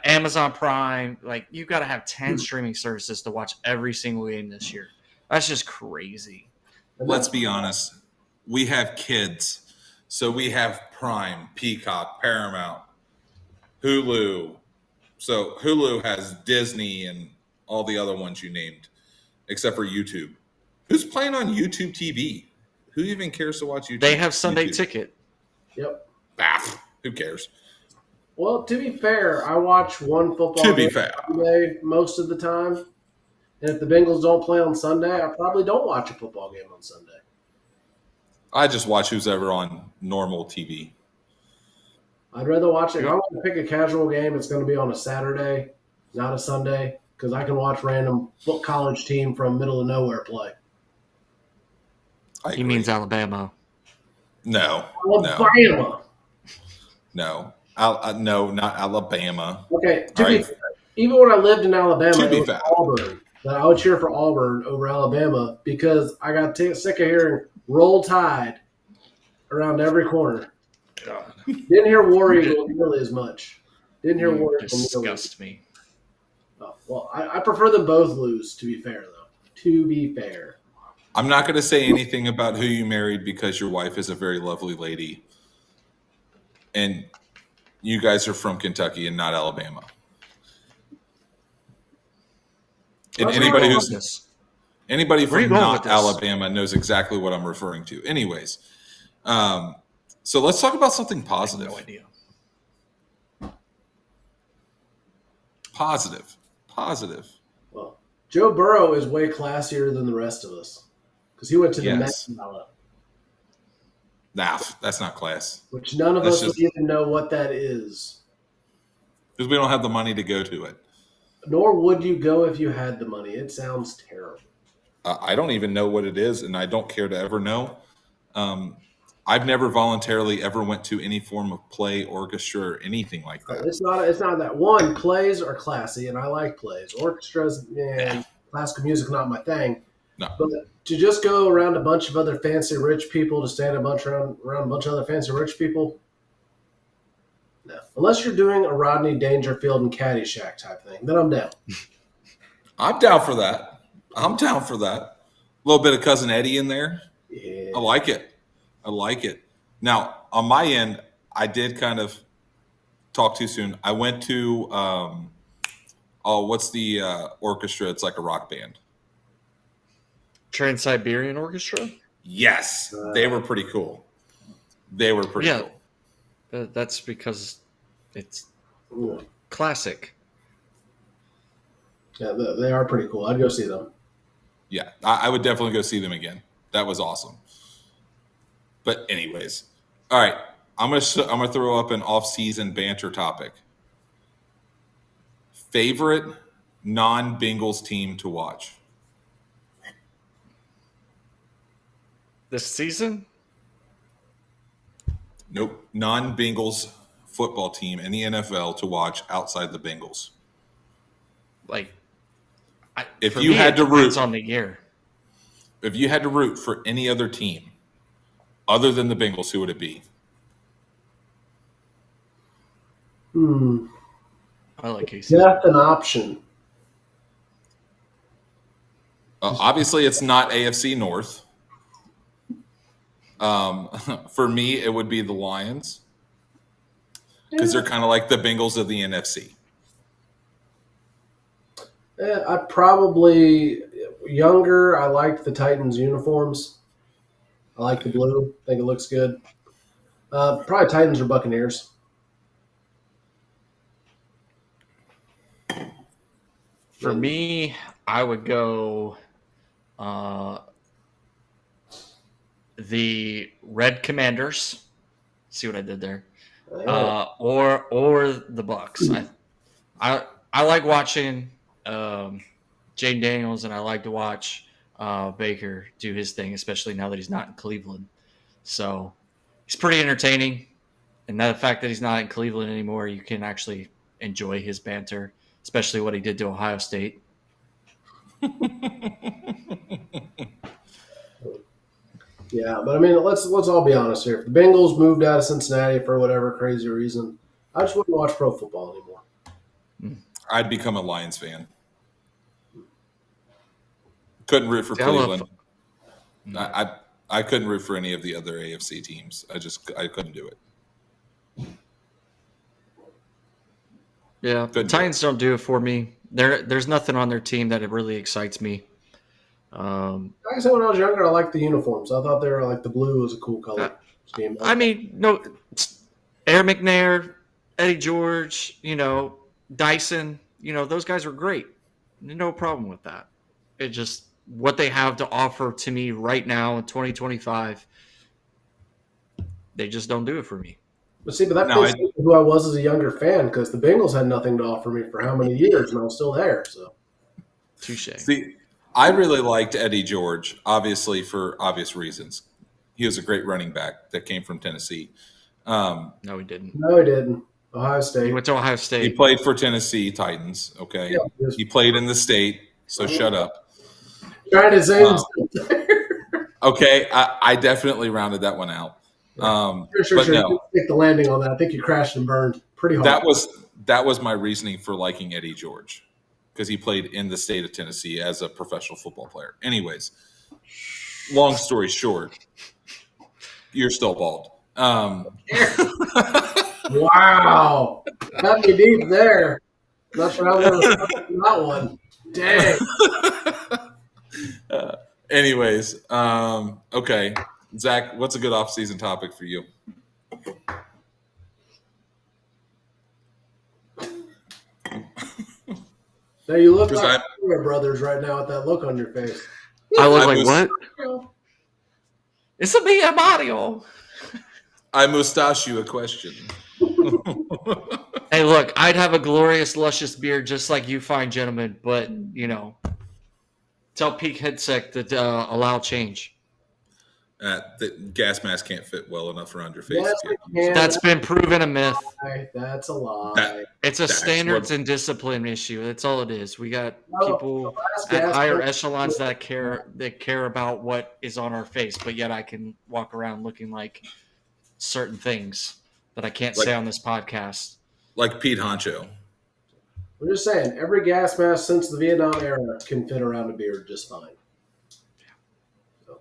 Speaker 3: Amazon Prime. Like, you got to have 10 streaming services to watch every single game this year. That's just crazy.
Speaker 2: Let's be honest. We have kids. So we have Prime, Peacock, Paramount, Hulu. So Hulu has Disney and all the other ones you named, except for YouTube. Who's playing on YouTube TV? Who even cares to watch YouTube?
Speaker 3: They have Sunday Ticket.
Speaker 1: Yep.
Speaker 2: Who cares?
Speaker 1: Well, to be fair, I watch one football game Sunday most of the time. And if the Bengals don't play on Sunday, I probably don't watch a football game on Sunday.
Speaker 2: I just watch who's ever on normal TV.
Speaker 1: I'd rather watch it. If I'm going to pick a casual game, it's going to be on a Saturday, not a Sunday, because I can watch random college team from middle of nowhere play.
Speaker 3: He means Alabama.
Speaker 2: No.
Speaker 1: Alabama.
Speaker 2: No, not Alabama.
Speaker 1: Okay, even when I lived in Alabama, it was Auburn. But I would cheer for Auburn over Alabama because I got sick of hearing Roll Tide around every corner.
Speaker 3: God.
Speaker 1: Didn't hear War Eagle nearly as much. Didn't hear War Eagle
Speaker 3: disgust me.
Speaker 1: Oh, well, I prefer them both lose, to be fair, though. To be fair.
Speaker 2: I'm not going to say anything about who you married because your wife is a very lovely lady. And you guys are from Kentucky and not Alabama. And Anybody
Speaker 3: Where are you
Speaker 2: from
Speaker 3: going
Speaker 2: not
Speaker 3: with this?
Speaker 2: Alabama knows exactly what I'm referring to. Anyways, so let's talk about something positive.
Speaker 3: No idea.
Speaker 2: Positive.
Speaker 1: Well, Joe Burrow is way classier than the rest of us because he went to the Met
Speaker 2: Yes.
Speaker 1: Gala,
Speaker 2: Nah, that's not class.
Speaker 1: which none of
Speaker 2: That's
Speaker 1: us would
Speaker 2: just-
Speaker 1: even know what that is.
Speaker 2: Because we don't have the money to go to it.
Speaker 1: Nor would you go if you had the money. It sounds terrible.
Speaker 2: I don't even know what it is, and I don't care to ever know. I've never voluntarily ever went to any form of play, orchestra, or anything like that.
Speaker 1: It's not that. One, plays are classy, and I like plays. Orchestras, man, classical music not my thing.
Speaker 2: No.
Speaker 1: But to just go around a bunch of other fancy rich people, to stand around a bunch of other fancy rich people, no. Unless you're doing a Rodney Dangerfield and Caddyshack type thing, then I'm down.
Speaker 2: I'm down for that. A little bit of Cousin Eddie in there.
Speaker 1: Yeah.
Speaker 2: I like it. Now, on my end, I did kind of talk too soon. I went to, what's the orchestra? It's like a rock band.
Speaker 3: Trans-Siberian Orchestra?
Speaker 2: Yes. They were pretty cool. Cool.
Speaker 3: That's because it's
Speaker 1: Yeah.
Speaker 3: classic.
Speaker 1: Yeah, they are pretty cool. I'd go see them.
Speaker 2: Yeah, I would definitely go see them again. That was awesome. But anyways, all right, I'm gonna throw up an off-season banter topic. Favorite non-Bengals team to watch?
Speaker 3: This season?
Speaker 2: Nope, non-Bengals football team in the NFL to watch outside the Bengals.
Speaker 3: Like,
Speaker 2: If
Speaker 3: for
Speaker 2: you
Speaker 3: me,
Speaker 2: had
Speaker 3: it
Speaker 2: to
Speaker 3: depends
Speaker 2: root,
Speaker 3: on the year.
Speaker 2: if you had to root for any other team other than the Bengals, who would it be?
Speaker 3: I like KC.
Speaker 1: That's an option.
Speaker 2: Obviously, it's not AFC North. For me, it would be the Lions because they're kind of like the Bengals of the NFC.
Speaker 1: I probably younger. I liked the Titans uniforms. I like the blue. I think it looks good. Probably Titans or Buccaneers.
Speaker 3: For me, I would go the Red Commanders. See what I did there? Or the Bucks. I like watching Jane Daniels, and I like to watch Baker do his thing, especially now that he's not in Cleveland. So he's pretty entertaining, and the fact that he's not in Cleveland anymore, you can actually enjoy his banter, especially what he did to Ohio State.
Speaker 1: Yeah, but I mean, let's all be honest here. If the Bengals moved out of Cincinnati for whatever crazy reason, I just wouldn't watch pro football anymore.
Speaker 2: I'd become a Lions fan. Couldn't root for
Speaker 3: See, I love-
Speaker 2: Cleveland. I couldn't root for any of the other AFC teams. I couldn't do it.
Speaker 3: Yeah, the Titans don't do it for me. There's nothing on their team that it really excites me.
Speaker 1: Like I said, when I was younger, I liked the uniforms. I thought they were like the blue was a cool color.
Speaker 3: I mean, no, Air McNair, Eddie George, Dyson, those guys are great. No problem with that. It just what they have to offer to me right now in 2025, they just don't do it for me.
Speaker 1: But see, that fits who I was as a younger fan because the Bengals had nothing to offer me for how many years, and I was still there. So,
Speaker 3: touche.
Speaker 2: See, I really liked Eddie George, obviously for obvious reasons. He was a great running back that came from Tennessee.
Speaker 3: No, he didn't.
Speaker 1: No, he didn't. Ohio State.
Speaker 3: He went to Ohio State.
Speaker 2: He played for Tennessee Titans. Okay,
Speaker 1: Yeah,
Speaker 2: he played in the state. So shut up.
Speaker 1: Trying to say
Speaker 2: Okay, I definitely rounded that one out.
Speaker 1: Sure.
Speaker 2: No,
Speaker 1: You take the landing on that. I think you crashed and burned pretty hard.
Speaker 2: that was my reasoning for liking Eddie George because he played in the state of Tennessee as a professional football player. Anyways, long story short, you're still bald.
Speaker 1: Wow, got me deep there. Not sure how that one. Dang.
Speaker 2: Anyways, okay. Zach, what's a good off-season topic for you?
Speaker 1: Now you look
Speaker 2: 'Cause
Speaker 1: like Mario Brothers right now with that look on your face.
Speaker 3: I look
Speaker 2: I
Speaker 3: like
Speaker 2: was-
Speaker 3: what? It's a me, Mario.
Speaker 2: I mustache you a question.
Speaker 3: Hey, look, I'd have a glorious, luscious beard just like you fine gentlemen, but, tell Peak Headsec that allow change.
Speaker 2: The gas mask can't fit well enough around your face.
Speaker 1: Yes,
Speaker 2: if you
Speaker 1: it can.
Speaker 3: That's been proven a myth.
Speaker 1: That's a lie.
Speaker 2: That-
Speaker 3: It's a
Speaker 2: That's
Speaker 3: standards
Speaker 2: what-
Speaker 3: and discipline issue. That's all it is. We got
Speaker 1: No,
Speaker 3: people
Speaker 1: the last
Speaker 3: at
Speaker 1: gas
Speaker 3: higher
Speaker 1: mask-
Speaker 3: echelons that care about what is on our face, but yet I can walk around looking like certain things that I can't say on this podcast.
Speaker 2: Like Pete Honcho.
Speaker 1: I'm just saying, every gas mask since the Vietnam era can fit around a beard just fine. So.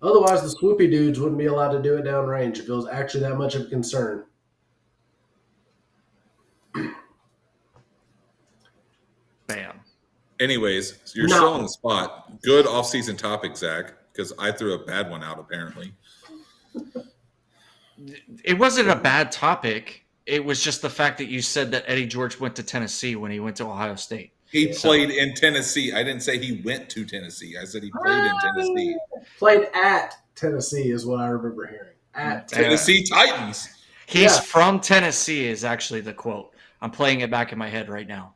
Speaker 1: Otherwise, the swoopy dudes wouldn't be allowed to do it downrange if it was actually that much of a concern.
Speaker 3: Bam.
Speaker 2: Anyways, you're
Speaker 1: No.
Speaker 2: still on the spot. Good off-season topic, Zach, because I threw a bad one out apparently.
Speaker 3: It wasn't a bad topic. It was just the fact that you said that Eddie George went to Tennessee when he went to Ohio State.
Speaker 2: He played in Tennessee. I didn't say he went to Tennessee. I said he played in Tennessee.
Speaker 1: Played at Tennessee is what I remember hearing. At
Speaker 2: Tennessee Titans.
Speaker 3: He's
Speaker 1: Yeah.
Speaker 3: from Tennessee is actually the quote. I'm playing it back in my head right now.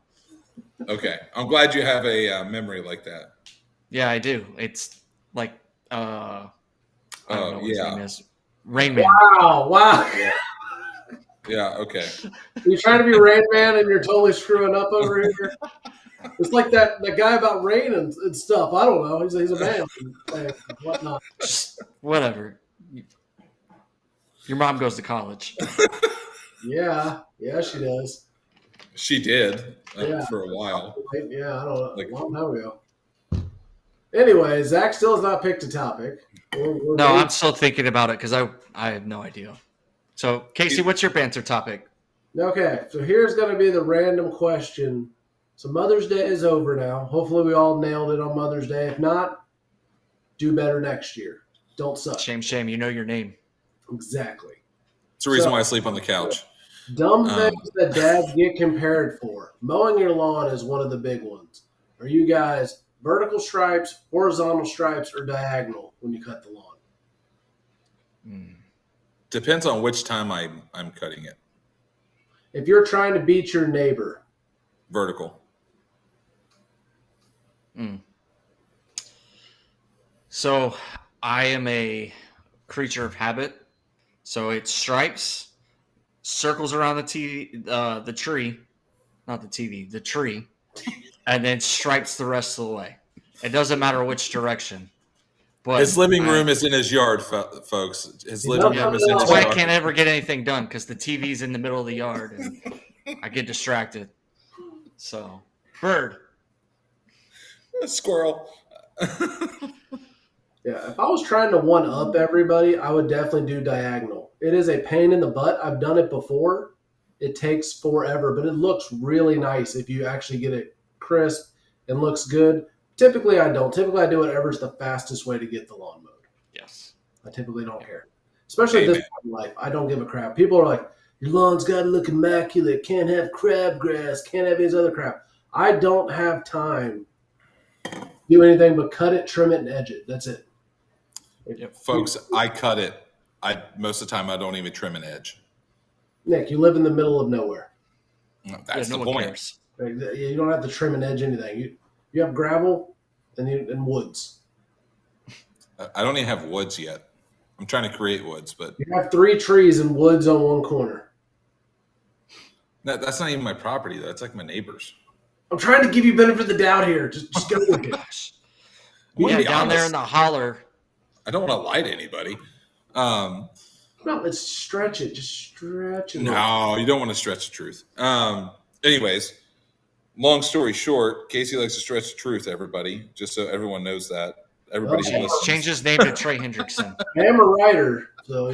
Speaker 2: Okay. I'm glad you have a memory like that.
Speaker 3: Yeah, I do. It's like I don't know what his
Speaker 2: yeah.
Speaker 3: name is. Rain Man.
Speaker 1: Wow.
Speaker 2: Yeah, okay.
Speaker 1: You're trying to be Rain Man and you're totally screwing up over here. It's like that guy about rain and stuff. I don't know. He's a man. And whatnot.
Speaker 3: Just whatever. Your mom goes to college.
Speaker 1: Yeah, she does.
Speaker 2: She did
Speaker 1: Yeah.
Speaker 2: for a while.
Speaker 1: Yeah, I don't know.
Speaker 2: Like-
Speaker 1: A long time ago. Anyway, Zach still has not picked a topic. We're
Speaker 3: No,
Speaker 1: ready.
Speaker 3: I'm still thinking about it because I have no idea. So, Casey, what's your banter topic?
Speaker 1: Okay, so here's going to be the random question. So Mother's Day is over now. Hopefully we all nailed it on Mother's Day. If not, do better next year. Don't suck.
Speaker 3: Shame. You know your name.
Speaker 1: Exactly.
Speaker 2: It's the reason
Speaker 1: So-
Speaker 2: why I sleep on the couch.
Speaker 1: Dumb things that dads get compared for. Mowing your lawn is one of the big ones. Are you guys vertical stripes, horizontal stripes, or diagonal when you cut the lawn?
Speaker 2: Depends on which time I'm cutting it.
Speaker 1: If you're trying to beat your neighbor,
Speaker 2: Vertical.
Speaker 3: So, I am a creature of habit. So it's stripes, circles around the tree, not the TV, the tree, and then stripes the rest of the way. It doesn't matter which direction. But
Speaker 2: His living room is in his yard, folks. His living room is in
Speaker 3: That's
Speaker 2: his
Speaker 3: why I
Speaker 2: yard.
Speaker 3: can't ever get anything done because the TV's in the middle of the yard and I get distracted. So, bird.
Speaker 2: Squirrel.
Speaker 1: yeah, if I was trying to one-up everybody, I would definitely do diagonal. It is a pain in the butt. I've done it before. It takes forever, but it looks really nice if you actually get it crisp and looks good. Typically, I don't. Typically, I do whatever's the fastest way to get the lawn mowed.
Speaker 3: Yes.
Speaker 1: I typically don't care. Especially at this point in life. I don't give a crap. People are like, your lawn's got to look immaculate. Can't have crabgrass. Can't have any other crap. I don't have time to do anything but cut it, trim it, and edge it. That's it.
Speaker 2: Folks, I cut it. Most of the time I don't even trim an edge.
Speaker 1: Nick, you live in the middle of nowhere.
Speaker 2: That's
Speaker 3: no
Speaker 2: the
Speaker 3: one
Speaker 2: point.
Speaker 3: cares.
Speaker 1: Like, you don't have to trim and edge anything. You have gravel and woods.
Speaker 2: I don't even have woods yet. I'm trying to create woods, but
Speaker 1: You have 3 trees and woods on one corner.
Speaker 2: that's not even my property. That's like my neighbor's.
Speaker 1: I'm trying to give you benefit of the doubt here. Just go with it.
Speaker 3: Gosh.
Speaker 2: I'm gonna
Speaker 3: Yeah,
Speaker 2: be
Speaker 3: down there in
Speaker 2: honest.
Speaker 3: the holler.
Speaker 2: I don't want to lie to anybody.
Speaker 1: No, let's stretch it. Just stretch it.
Speaker 2: No, you don't want to stretch the truth. Anyways, long story short, Casey likes to stretch the truth, everybody, just so everyone knows that. Everybody who
Speaker 1: Okay.
Speaker 2: listens.
Speaker 3: Change his name to Trey Hendrickson.
Speaker 1: I am a writer, so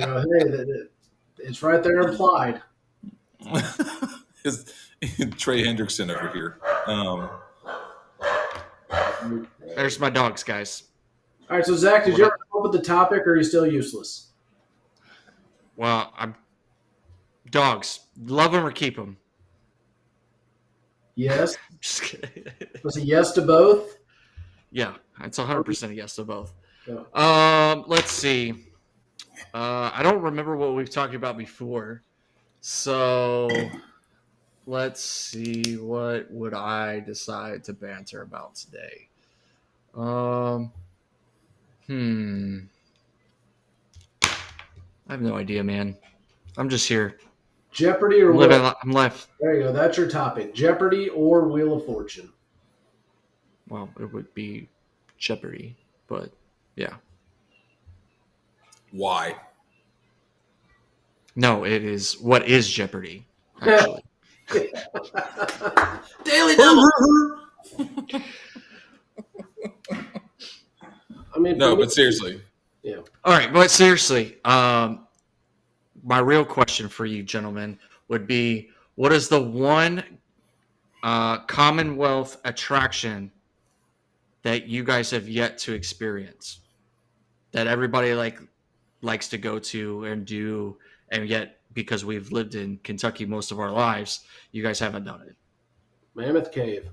Speaker 1: it's right there implied.
Speaker 2: Trey Hendrickson over here.
Speaker 3: There's my dogs, guys.
Speaker 1: All right, so Zach, did you ever come up with the topic, or are you still useless?
Speaker 3: Well, dogs. Love them or keep them.
Speaker 1: Yes.
Speaker 3: Just kidding.
Speaker 1: Was a yes to both?
Speaker 3: Yeah, it's 100% a yes to both.
Speaker 1: Yeah.
Speaker 3: Let's see. I don't remember what we've talked about before, so let's see. What would I decide to banter about today? I have no idea, man. I'm just here.
Speaker 1: Jeopardy or
Speaker 3: I'm left.
Speaker 1: There you go. That's your topic. Jeopardy or Wheel of Fortune.
Speaker 3: Well, it would be Jeopardy, but yeah.
Speaker 2: Why?
Speaker 3: No, it is. What is Jeopardy? Actually,
Speaker 1: Daily Double. I mean,
Speaker 2: no, but seriously.
Speaker 1: Yeah.
Speaker 3: All right, but seriously, my real question for you, gentlemen, would be: what is the one Commonwealth attraction that you guys have yet to experience, that everybody likes to go to and do, and yet because we've lived in Kentucky most of our lives, you guys haven't done it?
Speaker 1: Mammoth Cave.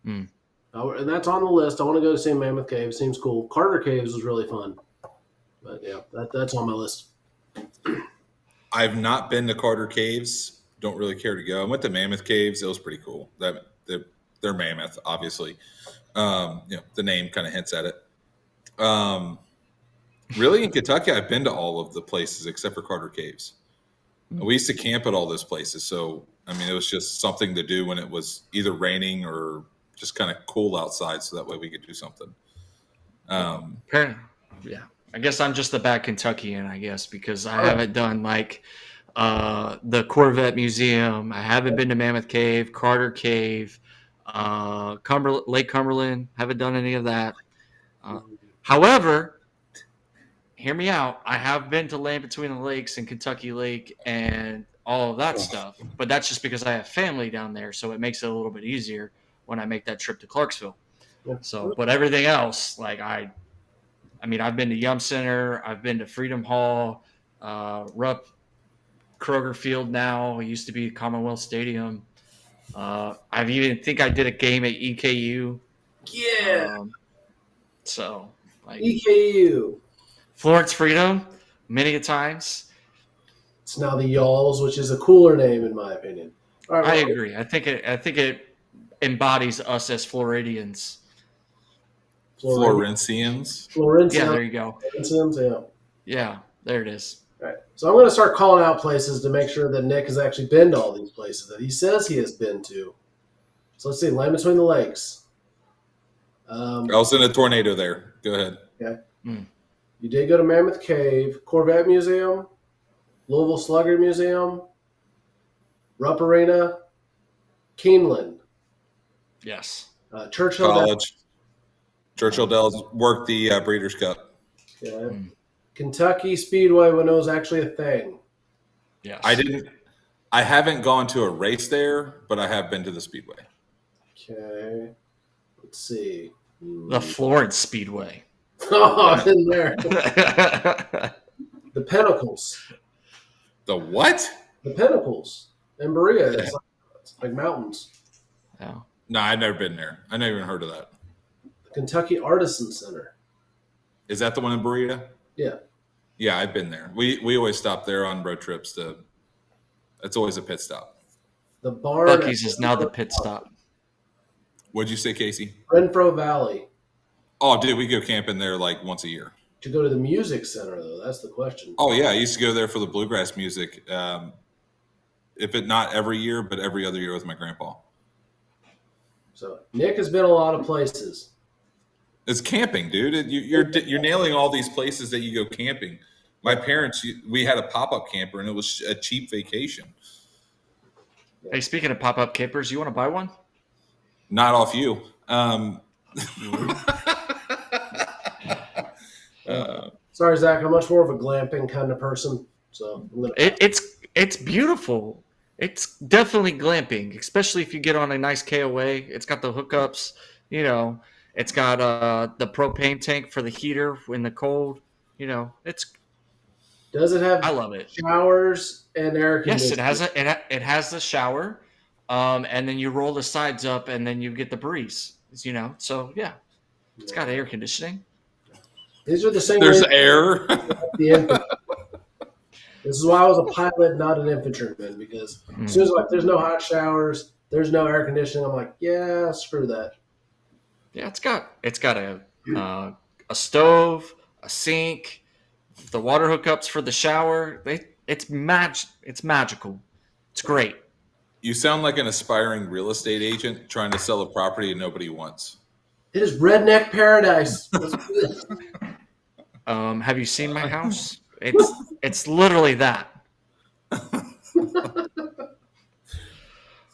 Speaker 1: And that's on the list. I want to go to see Mammoth Cave. Seems cool. Carter Caves was really fun. But yeah, that's on my list.
Speaker 2: I've not been to Carter Caves. Don't really care to go. I went to Mammoth Caves. It was pretty cool. They're mammoth, obviously. The name kind of hints at it. Really, in Kentucky, I've been to all of the places except for Carter Caves. We used to camp at all those places. So, I mean, it was just something to do when it was either raining or just kind of cool outside. So that way we could do something.
Speaker 3: Yeah. I guess I'm just a bad Kentuckian, I guess, because I haven't done the Corvette Museum. I haven't been to Mammoth Cave, Carter Cave, Lake Cumberland. Haven't done any of that. However, hear me out. I have been to Land Between the Lakes and Kentucky Lake and all of that stuff. But that's just because I have family down there, so it makes it a little bit easier when I make that trip to Clarksville. So, but everything else, I've been to Yum Center. I've been to Freedom Hall, Rupp Kroger Field now. It used to be Commonwealth Stadium. I think I did a game at EKU.
Speaker 1: Yeah.
Speaker 3: EKU. Florence Freedom, many a times.
Speaker 1: It's now the Y'alls, which is a cooler name in my opinion.
Speaker 3: All right, I agree. I think it embodies us as Floridians.
Speaker 2: Florentians.
Speaker 3: Yeah, there you go.
Speaker 1: Florentians,
Speaker 3: yeah, there it is.
Speaker 1: All right. So I'm going to start calling out places to make sure that Nick has actually been to all these places that he says he has been to. So let's see. Land Between the Lakes.
Speaker 2: I was in a tornado there. Go ahead.
Speaker 1: Okay. You did go to Mammoth Cave, Corvette Museum, Louisville Slugger Museum, Rupp Arena, Keeneland.
Speaker 3: Yes.
Speaker 1: Churchill
Speaker 2: College. Churchill Dell's worked the Breeders' Cup.
Speaker 1: Yeah. Kentucky Speedway when it was actually a thing.
Speaker 3: Yes.
Speaker 2: I haven't gone to a race there, but I have been to the Speedway.
Speaker 1: Okay. Let's see.
Speaker 3: The Florence Speedway.
Speaker 1: Oh, I've been there. The Pinnacles.
Speaker 2: The what?
Speaker 1: The Pinnacles. In Berea. It's like mountains.
Speaker 3: Yeah.
Speaker 2: No, I've never been there. I never even heard of that.
Speaker 1: The Kentucky Artisan Center.
Speaker 2: Is that the one in Berea?
Speaker 1: Yeah.
Speaker 2: Yeah, I've been there. We always stop there on road trips. It's always a pit stop.
Speaker 1: The barn.
Speaker 3: Buc-ee's is now the pit stop.
Speaker 2: What'd you say, Casey?
Speaker 1: Renfro Valley.
Speaker 2: Oh, dude, we go camping there like once a year.
Speaker 1: To go to the music center, though, that's the question.
Speaker 2: Oh yeah, I used to go there for the bluegrass music. If it not every year, but every other year with my grandpa.
Speaker 1: So Nick has been a lot of places.
Speaker 2: It's camping, dude. You're nailing all these places that you go camping. My parents, we had a pop-up camper, and it was a cheap vacation.
Speaker 3: Hey, speaking of pop-up campers, you want to buy one?
Speaker 2: Not off you.
Speaker 1: Sorry, Zach. I'm much more of a glamping kind of person. So
Speaker 3: it's beautiful. It's definitely glamping, especially if you get on a nice KOA. It's got the hookups, It's got the propane tank for the heater in the cold.
Speaker 1: Does it
Speaker 3: I
Speaker 1: have
Speaker 3: love it.
Speaker 1: showers and air
Speaker 3: Yes, it
Speaker 1: conditioning?
Speaker 3: has it has the shower, and then you roll the sides up, and then you get the breeze. So yeah, it's got air conditioning.
Speaker 1: These are the same
Speaker 2: There's
Speaker 1: ways
Speaker 2: air.
Speaker 1: the infantry. This is why I was a pilot, not an infantryman, because as soon as there's no hot showers, there's no air conditioning, I'm like, yeah, screw that.
Speaker 3: Yeah, it's got a stove, a sink, the water hookups for the shower. It's magical. It's great.
Speaker 2: You sound like an aspiring real estate agent trying to sell a property nobody wants.
Speaker 1: It is redneck paradise. Let's do this.
Speaker 3: Have you seen my house? It's literally that.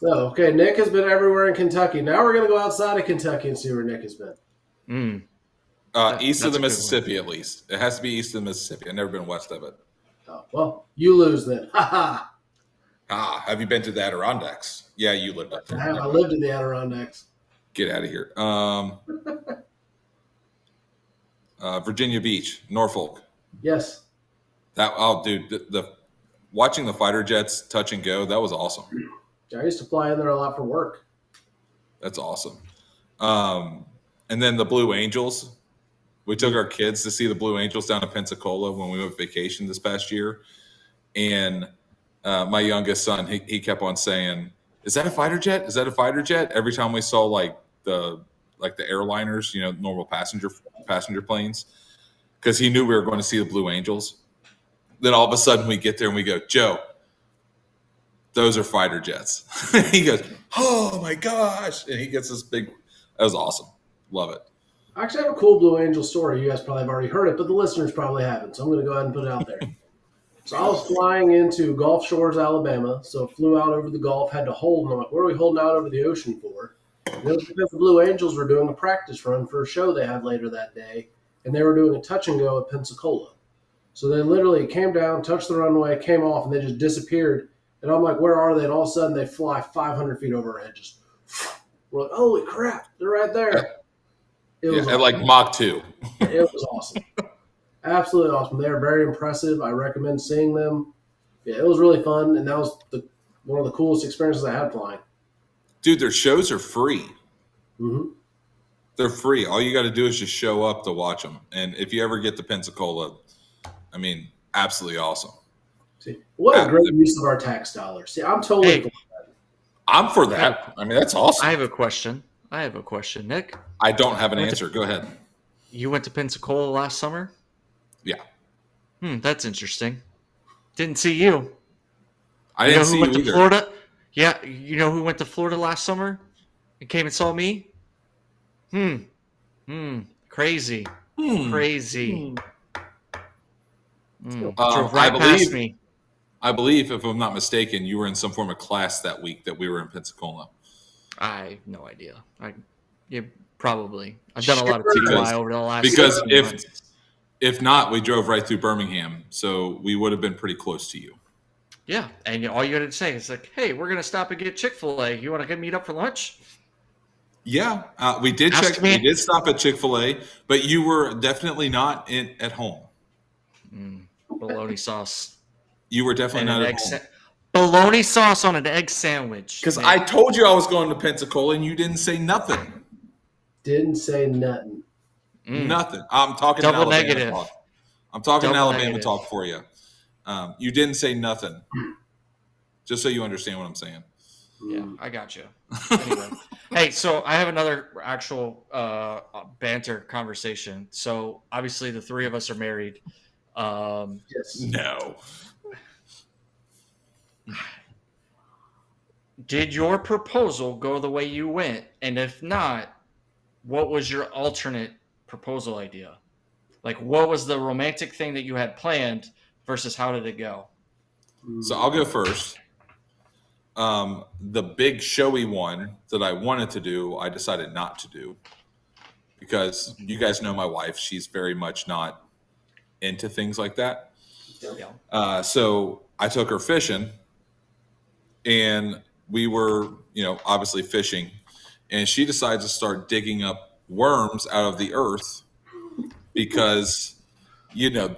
Speaker 1: So, okay, Nick has been everywhere in Kentucky. Now we're going to go outside of Kentucky and see where Nick has been.
Speaker 2: East of
Speaker 3: that's
Speaker 2: the
Speaker 3: a good
Speaker 2: Mississippi, at least. It has to be east of the Mississippi. I've never been west of it.
Speaker 1: Oh, well, you lose then. Ha ha.
Speaker 2: Have you been to the Adirondacks? Yeah, you lived up there.
Speaker 1: I lived in the Adirondacks.
Speaker 2: Get out of here. Virginia Beach, Norfolk.
Speaker 1: Yes.
Speaker 2: Dude, the watching the fighter jets touch and go, that was awesome.
Speaker 1: I used to fly in there a lot for work.
Speaker 2: That's awesome. And then the Blue Angels. We took our kids to see the Blue Angels down to Pensacola when we went vacation this past year. And my youngest son, he kept on saying, "Is that a fighter jet? Is that a fighter jet?" Every time we saw the airliners, normal passenger planes, because he knew we were going to see the Blue Angels. Then all of a sudden we get there and we go, "Joe, those are fighter jets." He goes, "Oh my gosh." And he gets this big, that was awesome. Love it.
Speaker 1: I actually have a cool Blue Angel story. You guys probably have already heard it, but the listeners probably haven't. So I'm going to go ahead and put it out there. So I was flying into Gulf Shores, Alabama. So flew out over the Gulf, had to hold. And I'm like, what are we holding out over the ocean for? And it was because the Blue Angels were doing a practice run for a show they had later that day. And they were doing a touch and go at Pensacola. So they literally came down, touched the runway, came off, and they just disappeared. And I'm like, where are they? And all of a sudden they fly 500 feet over our head. Just, we're like, holy crap, they're right there. It was
Speaker 2: at like Mach 2.
Speaker 1: It was awesome. Absolutely awesome. They are very impressive. I recommend seeing them. Yeah, it was really fun, and that was one of the coolest experiences I had flying.
Speaker 2: Dude, their shows are free.
Speaker 1: Mm-hmm.
Speaker 2: They're free. All you got to do is just show up to watch them. And if you ever get to Pensacola, I mean, absolutely awesome.
Speaker 1: See, what a great use of our tax dollars. See, I'm totally for that.
Speaker 2: I'm for that. I mean, that's awesome.
Speaker 3: I have a question, Nick.
Speaker 2: I don't have an answer. Go ahead.
Speaker 3: You went to Pensacola last summer?
Speaker 2: Yeah.
Speaker 3: That's interesting. Didn't see you.
Speaker 2: I didn't see you
Speaker 3: either.
Speaker 2: To
Speaker 3: Florida? Yeah, you know who went to Florida last summer and came and saw me? Crazy. Crazy. Drove right past me.
Speaker 2: I believe, if I'm not mistaken, you were in some form of class that week that we were in Pensacola.
Speaker 3: I have no idea. Probably. I've done a lot of TDY over the last.
Speaker 2: Because if not, we drove right through Birmingham, so we would have been pretty close to you.
Speaker 3: Yeah, and all you had to say is like, "Hey, we're gonna stop and get Chick-fil-A. You want to meet up for lunch?"
Speaker 2: Yeah, we did We did stop at Chick-fil-A, but you were definitely not at home.
Speaker 3: Bologna sauce.
Speaker 2: You were definitely not at home.
Speaker 3: Bologna sauce on an egg sandwich.
Speaker 2: Because I told you I was going to Pensacola, and you didn't say nothing.
Speaker 1: Didn't say nothing.
Speaker 2: Nothing. I'm talking
Speaker 3: double
Speaker 2: Alabama
Speaker 3: negative.
Speaker 2: Talk. I'm talking
Speaker 3: Double
Speaker 2: Alabama
Speaker 3: negative.
Speaker 2: talk for you. You didn't say nothing. Just so you understand what I'm saying.
Speaker 3: Yeah, I got you. Anyway, hey, so I have another actual banter conversation. So obviously the three of us are married.
Speaker 1: Yes.
Speaker 2: No.
Speaker 3: Did your proposal go the way you went? And if not, what was your alternate proposal idea? Like, what was the romantic thing that you had planned versus how did it go?
Speaker 2: So I'll go first. The big showy one that I wanted to do, I decided not to do because you guys know my wife. She's very much not into things like that.
Speaker 3: Yeah.
Speaker 2: So I took her fishing, and we were, obviously fishing, and she decides to start digging up worms out of the earth because,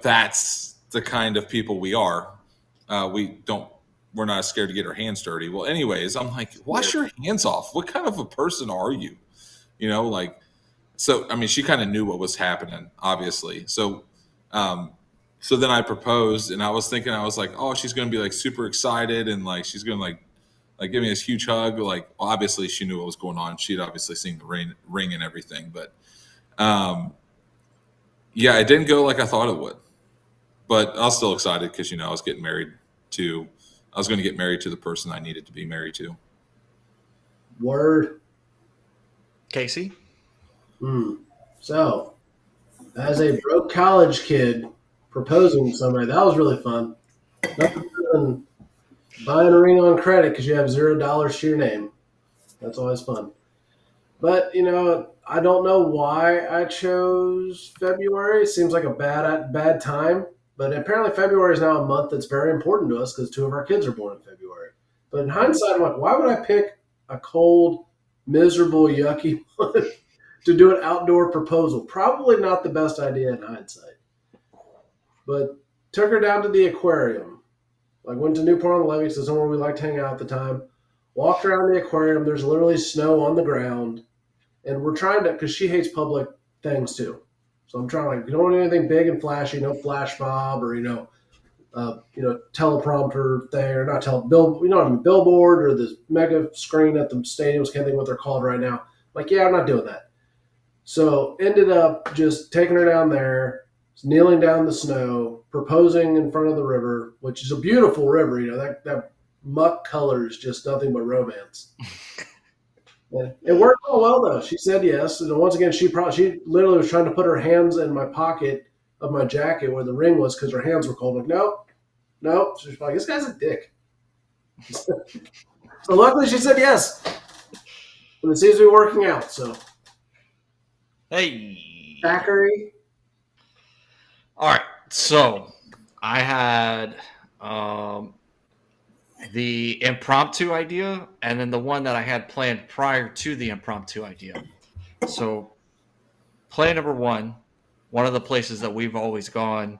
Speaker 2: that's the kind of people we are. We're not scared to get our hands dirty. Well, anyways, I'm like, wash your hands off. What kind of a person are you? So, I mean, she kind of knew what was happening, obviously. So then I proposed, and I was like, oh, she's going to be like super excited. And like, she's going to like give me this huge hug. Like, well, obviously she knew what was going on. She'd obviously seen the ring and everything, but yeah, it didn't go like I thought it would, but I was still excited because, I was going to get married to the person I needed to be married to.
Speaker 1: Word.
Speaker 3: Casey?
Speaker 1: So, as a broke college kid proposing to somebody, that was really fun. Nothing better than buying a ring on credit because you have $0 to your name. That's always fun. But, I don't know why I chose February. It seems like a bad time. But apparently February is now a month that's very important to us because 2 of our kids are born in February. But in hindsight, I'm like, why would I pick a cold, miserable, yucky month to do an outdoor proposal? Probably not the best idea in hindsight. But took her down to the aquarium. Like went to Newport on the Levee, so somewhere we liked to hang out at the time. Walked around the aquarium. There's literally snow on the ground. And we're trying to, because she hates public things too. So I'm trying to, you don't want anything big and flashy, no flash mob or, teleprompter thing or not billboard or this mega screen at the stadiums. Can't think what they're called right now. Like, yeah, I'm not doing that. So ended up just taking her down there, kneeling down the snow, proposing in front of the river, which is a beautiful river. That muck color is just nothing but romance. Yeah. It worked out well though. She said yes. And once again, she literally was trying to put her hands in my pocket of my jacket where the ring was because her hands were cold. I'm like, no. She's like, this guy's a dick. So luckily she said yes. And it seems to be working out. So,
Speaker 3: hey,
Speaker 1: Thackeray.
Speaker 3: All right. So I had the impromptu idea and then the one that I had planned prior to the impromptu idea. So plan number one of the places that we've always gone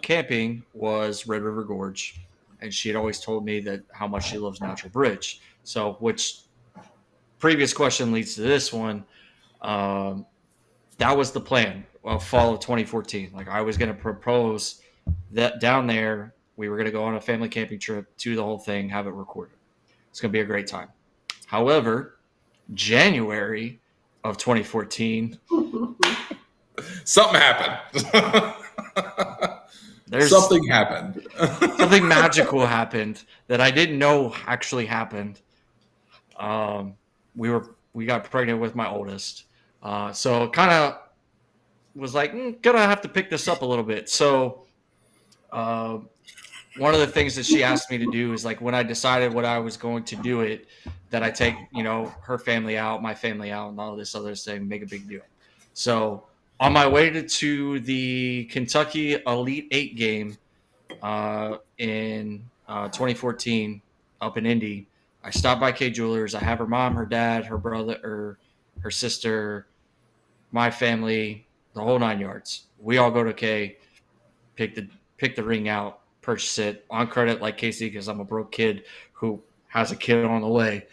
Speaker 3: camping was Red River Gorge. And she had always told me that how much she loves Natural Bridge. So which previous question leads to this one. That was the plan of fall of 2014. Like I was going to propose that down there. We were going to go on a family camping trip, do the whole thing, have it recorded. It's going to be a great time. However, January of 2014,
Speaker 2: something happened. Something happened.
Speaker 3: Something magical happened that I didn't know actually happened. We got pregnant with my oldest. So it kind of was like, gonna have to pick this up a little bit. So one of the things that she asked me to do is like when I decided what I was going to do it, that I take, her family out, my family out, and all this other thing, make a big deal. So on my way to the Kentucky Elite 8 game in 2014 up in Indy, I stopped by K Jewelers. I have her mom, her dad, her brother, or her sister, my family, the whole 9 yards. We all go to K, pick the ring out, purchase it on credit like Casey because I'm a broke kid who has a kid on the way.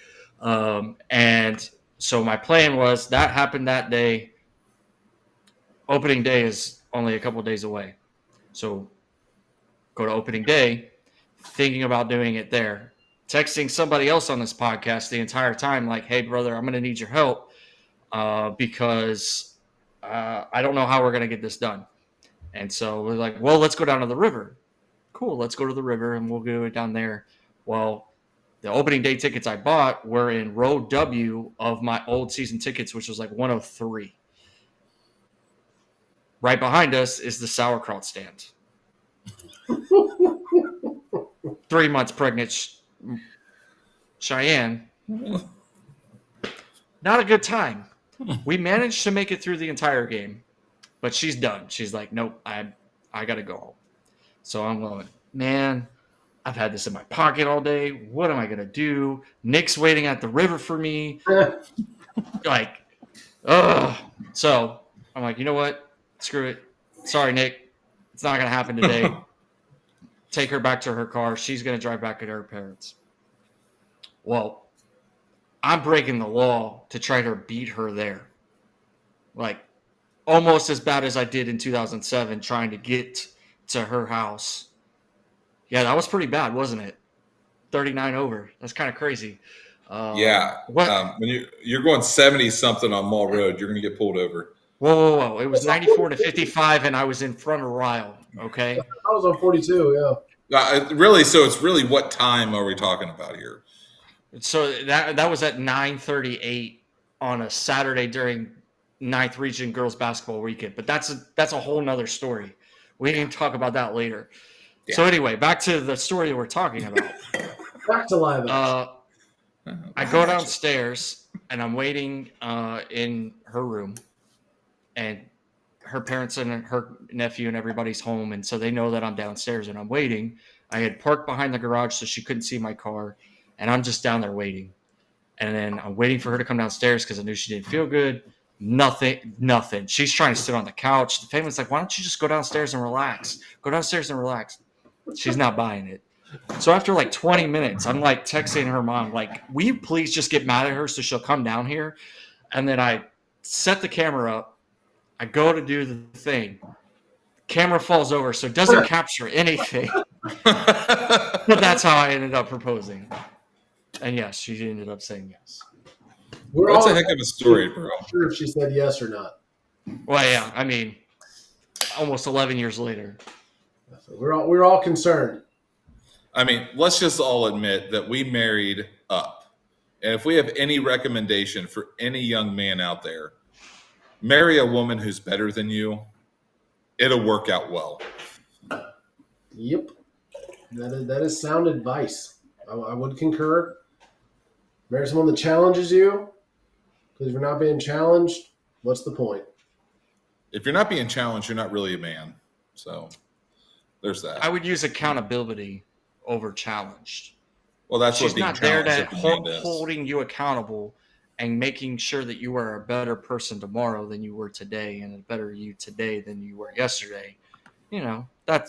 Speaker 3: And so my plan was that happened that day. Opening day is only a couple days away. So go to opening day, thinking about doing it there. Texting somebody else on this podcast the entire time like, hey, brother, I'm going to need your help because I don't know how we're going to get this done. And so we're like, well, let's go down to the river. Cool, let's go to the river and we'll do it down there. Well, the opening day tickets I bought were in row W of my old season tickets, which was like 103. Right behind us is the sauerkraut stand. 3 months pregnant Cheyenne. Not a good time. We managed to make it through the entire game, but she's done. She's like, nope, I got to go home. So I'm going, man, I've had this in my pocket all day. What am I going to do? Nick's waiting at the river for me. Like, So I'm like, you know what? Screw it. Sorry, Nick. It's not going to happen today. Take her back to her car. She's going to drive back to her parents. Well, I'm breaking the law to try to beat her there. Like, almost as bad as I did in 2007 trying to get to her house. Yeah, that was pretty bad, wasn't it? 39 over. That's kind of crazy. What?
Speaker 2: When you're going 70 something on Mall Road, you're going to get pulled over.
Speaker 3: Whoa. It was 94 to 55, and I was in front of Ryle, okay?
Speaker 1: I was on 42, yeah.
Speaker 2: Really, so it's really what time are we talking about here?
Speaker 3: So that was at 9:38 on a Saturday during 9th Region Girls Basketball Weekend. But that's a whole nother story. We can talk about that later. Yeah. So anyway, back to the story we're talking about.
Speaker 1: Back to live.
Speaker 3: I go downstairs, and I'm waiting in her room. And her parents and her nephew and everybody's home, and so they know that I'm downstairs and I'm waiting. I had parked behind the garage so she couldn't see my car, and I'm just down there waiting. And then I'm waiting for her to come downstairs because I knew she didn't feel good. Nothing. She's trying to sit on the couch. The family's like, why don't you just go downstairs and relax? Go downstairs and relax. She's not buying it. So after like 20 minutes, I'm like texting her mom, like, will you please just get mad at her so she'll come down here? And then I set the camera up. I go to do the thing. Camera falls over, so it doesn't capture anything. But that's how I ended up proposing. And yes, she ended up saying yes.
Speaker 2: That's a heck of a story, bro.
Speaker 1: I'm not sure if she said yes or not.
Speaker 3: Well, yeah, I mean, almost 11 years later.
Speaker 1: We're all concerned.
Speaker 2: I mean, let's just all admit that we married up. And if we have any recommendation for any young man out there, marry a woman who's better than you. It'll work out well.
Speaker 1: Yep. That is sound advice. I would concur. Marry someone that challenges you. Because if you're not being challenged, what's the point?
Speaker 2: If you're not being challenged, you're not really a man. So there's that.
Speaker 3: I would use accountability over challenged.
Speaker 2: Well, that's
Speaker 3: She's
Speaker 2: what being
Speaker 3: not there
Speaker 2: challenged
Speaker 3: to holding you accountable and making sure that you are a better person tomorrow than you were today and a better you today than you were yesterday. You know, I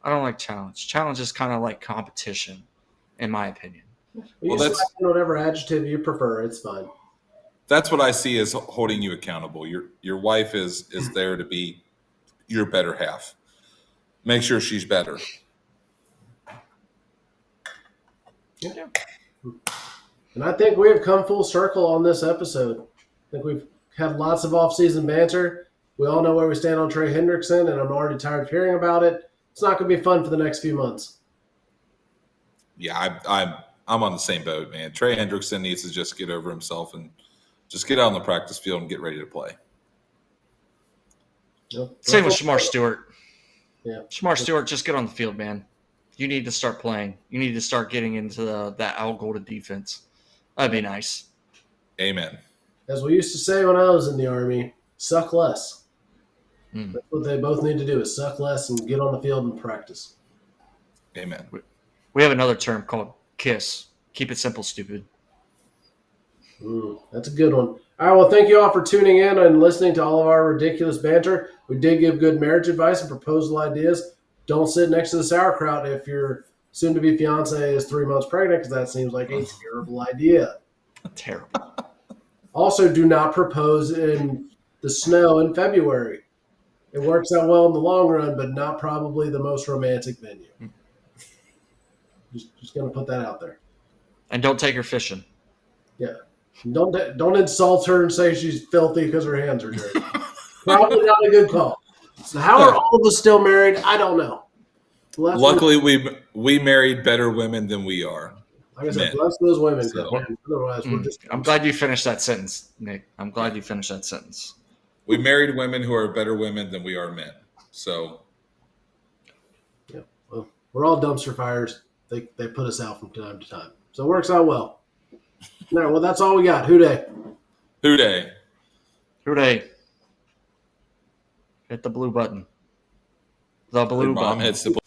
Speaker 3: don't like challenge. Challenge is kind of like competition, in my opinion.
Speaker 1: Well, that's whatever adjective you prefer. It's fine.
Speaker 2: That's what I see as holding you accountable. Your wife is there to be your better half. Make sure she's better.
Speaker 1: Yeah. And I think we have come full circle on this episode. I think we've had lots of off-season banter. We all know where we stand on Trey Hendrickson, and I'm already tired of hearing about it. It's not going to be fun for the next few months.
Speaker 2: Yeah, I'm on the same boat, man. Trey Hendrickson needs to just get over himself and just get out on the practice field and get ready to play.
Speaker 1: Yep.
Speaker 3: Same with Shamar Stewart.
Speaker 1: Yeah.
Speaker 3: Shamar Stewart, just get on the field, man. You need to start playing. You need to start getting into that Al Golden defense. That'd be nice.
Speaker 2: Amen.
Speaker 1: As we used to say when I was in the Army, suck less. That's what they both need to do is suck less and get on the field and practice.
Speaker 2: Amen.
Speaker 3: We have another term called KISS. Keep it simple, stupid.
Speaker 1: That's a good one. All right, well, thank you all for tuning in and listening to all of our ridiculous banter. We did give good marriage advice and proposal ideas. Don't sit next to the sauerkraut if your soon-to-be fiance is 3 months pregnant, because that seems like a terrible idea.
Speaker 3: Terrible.
Speaker 1: Also, do not propose in the snow in February. It works out well in the long run, but not probably the most romantic venue. Just going to put that out there.
Speaker 3: And don't take her fishing.
Speaker 1: Yeah. Don't insult her and say she's filthy because her hands are dirty. Probably not a good call. So how are all of us still married? I don't know.
Speaker 2: Luckily, we married better women than we are.
Speaker 1: Like I said, bless those women.
Speaker 2: So,
Speaker 1: otherwise, we're just.
Speaker 3: I'm glad you finished that sentence, Nick. I'm glad you finished that sentence.
Speaker 2: We married women who are better women than we are men. So.
Speaker 1: Yeah. Well, we're all dumpster fires. They put us out from time to time. So it works out well. All right, well, that's all we got. Hooday.
Speaker 2: Hooday.
Speaker 3: Hooday. Hit the blue button. The blue button.
Speaker 2: Mom hits the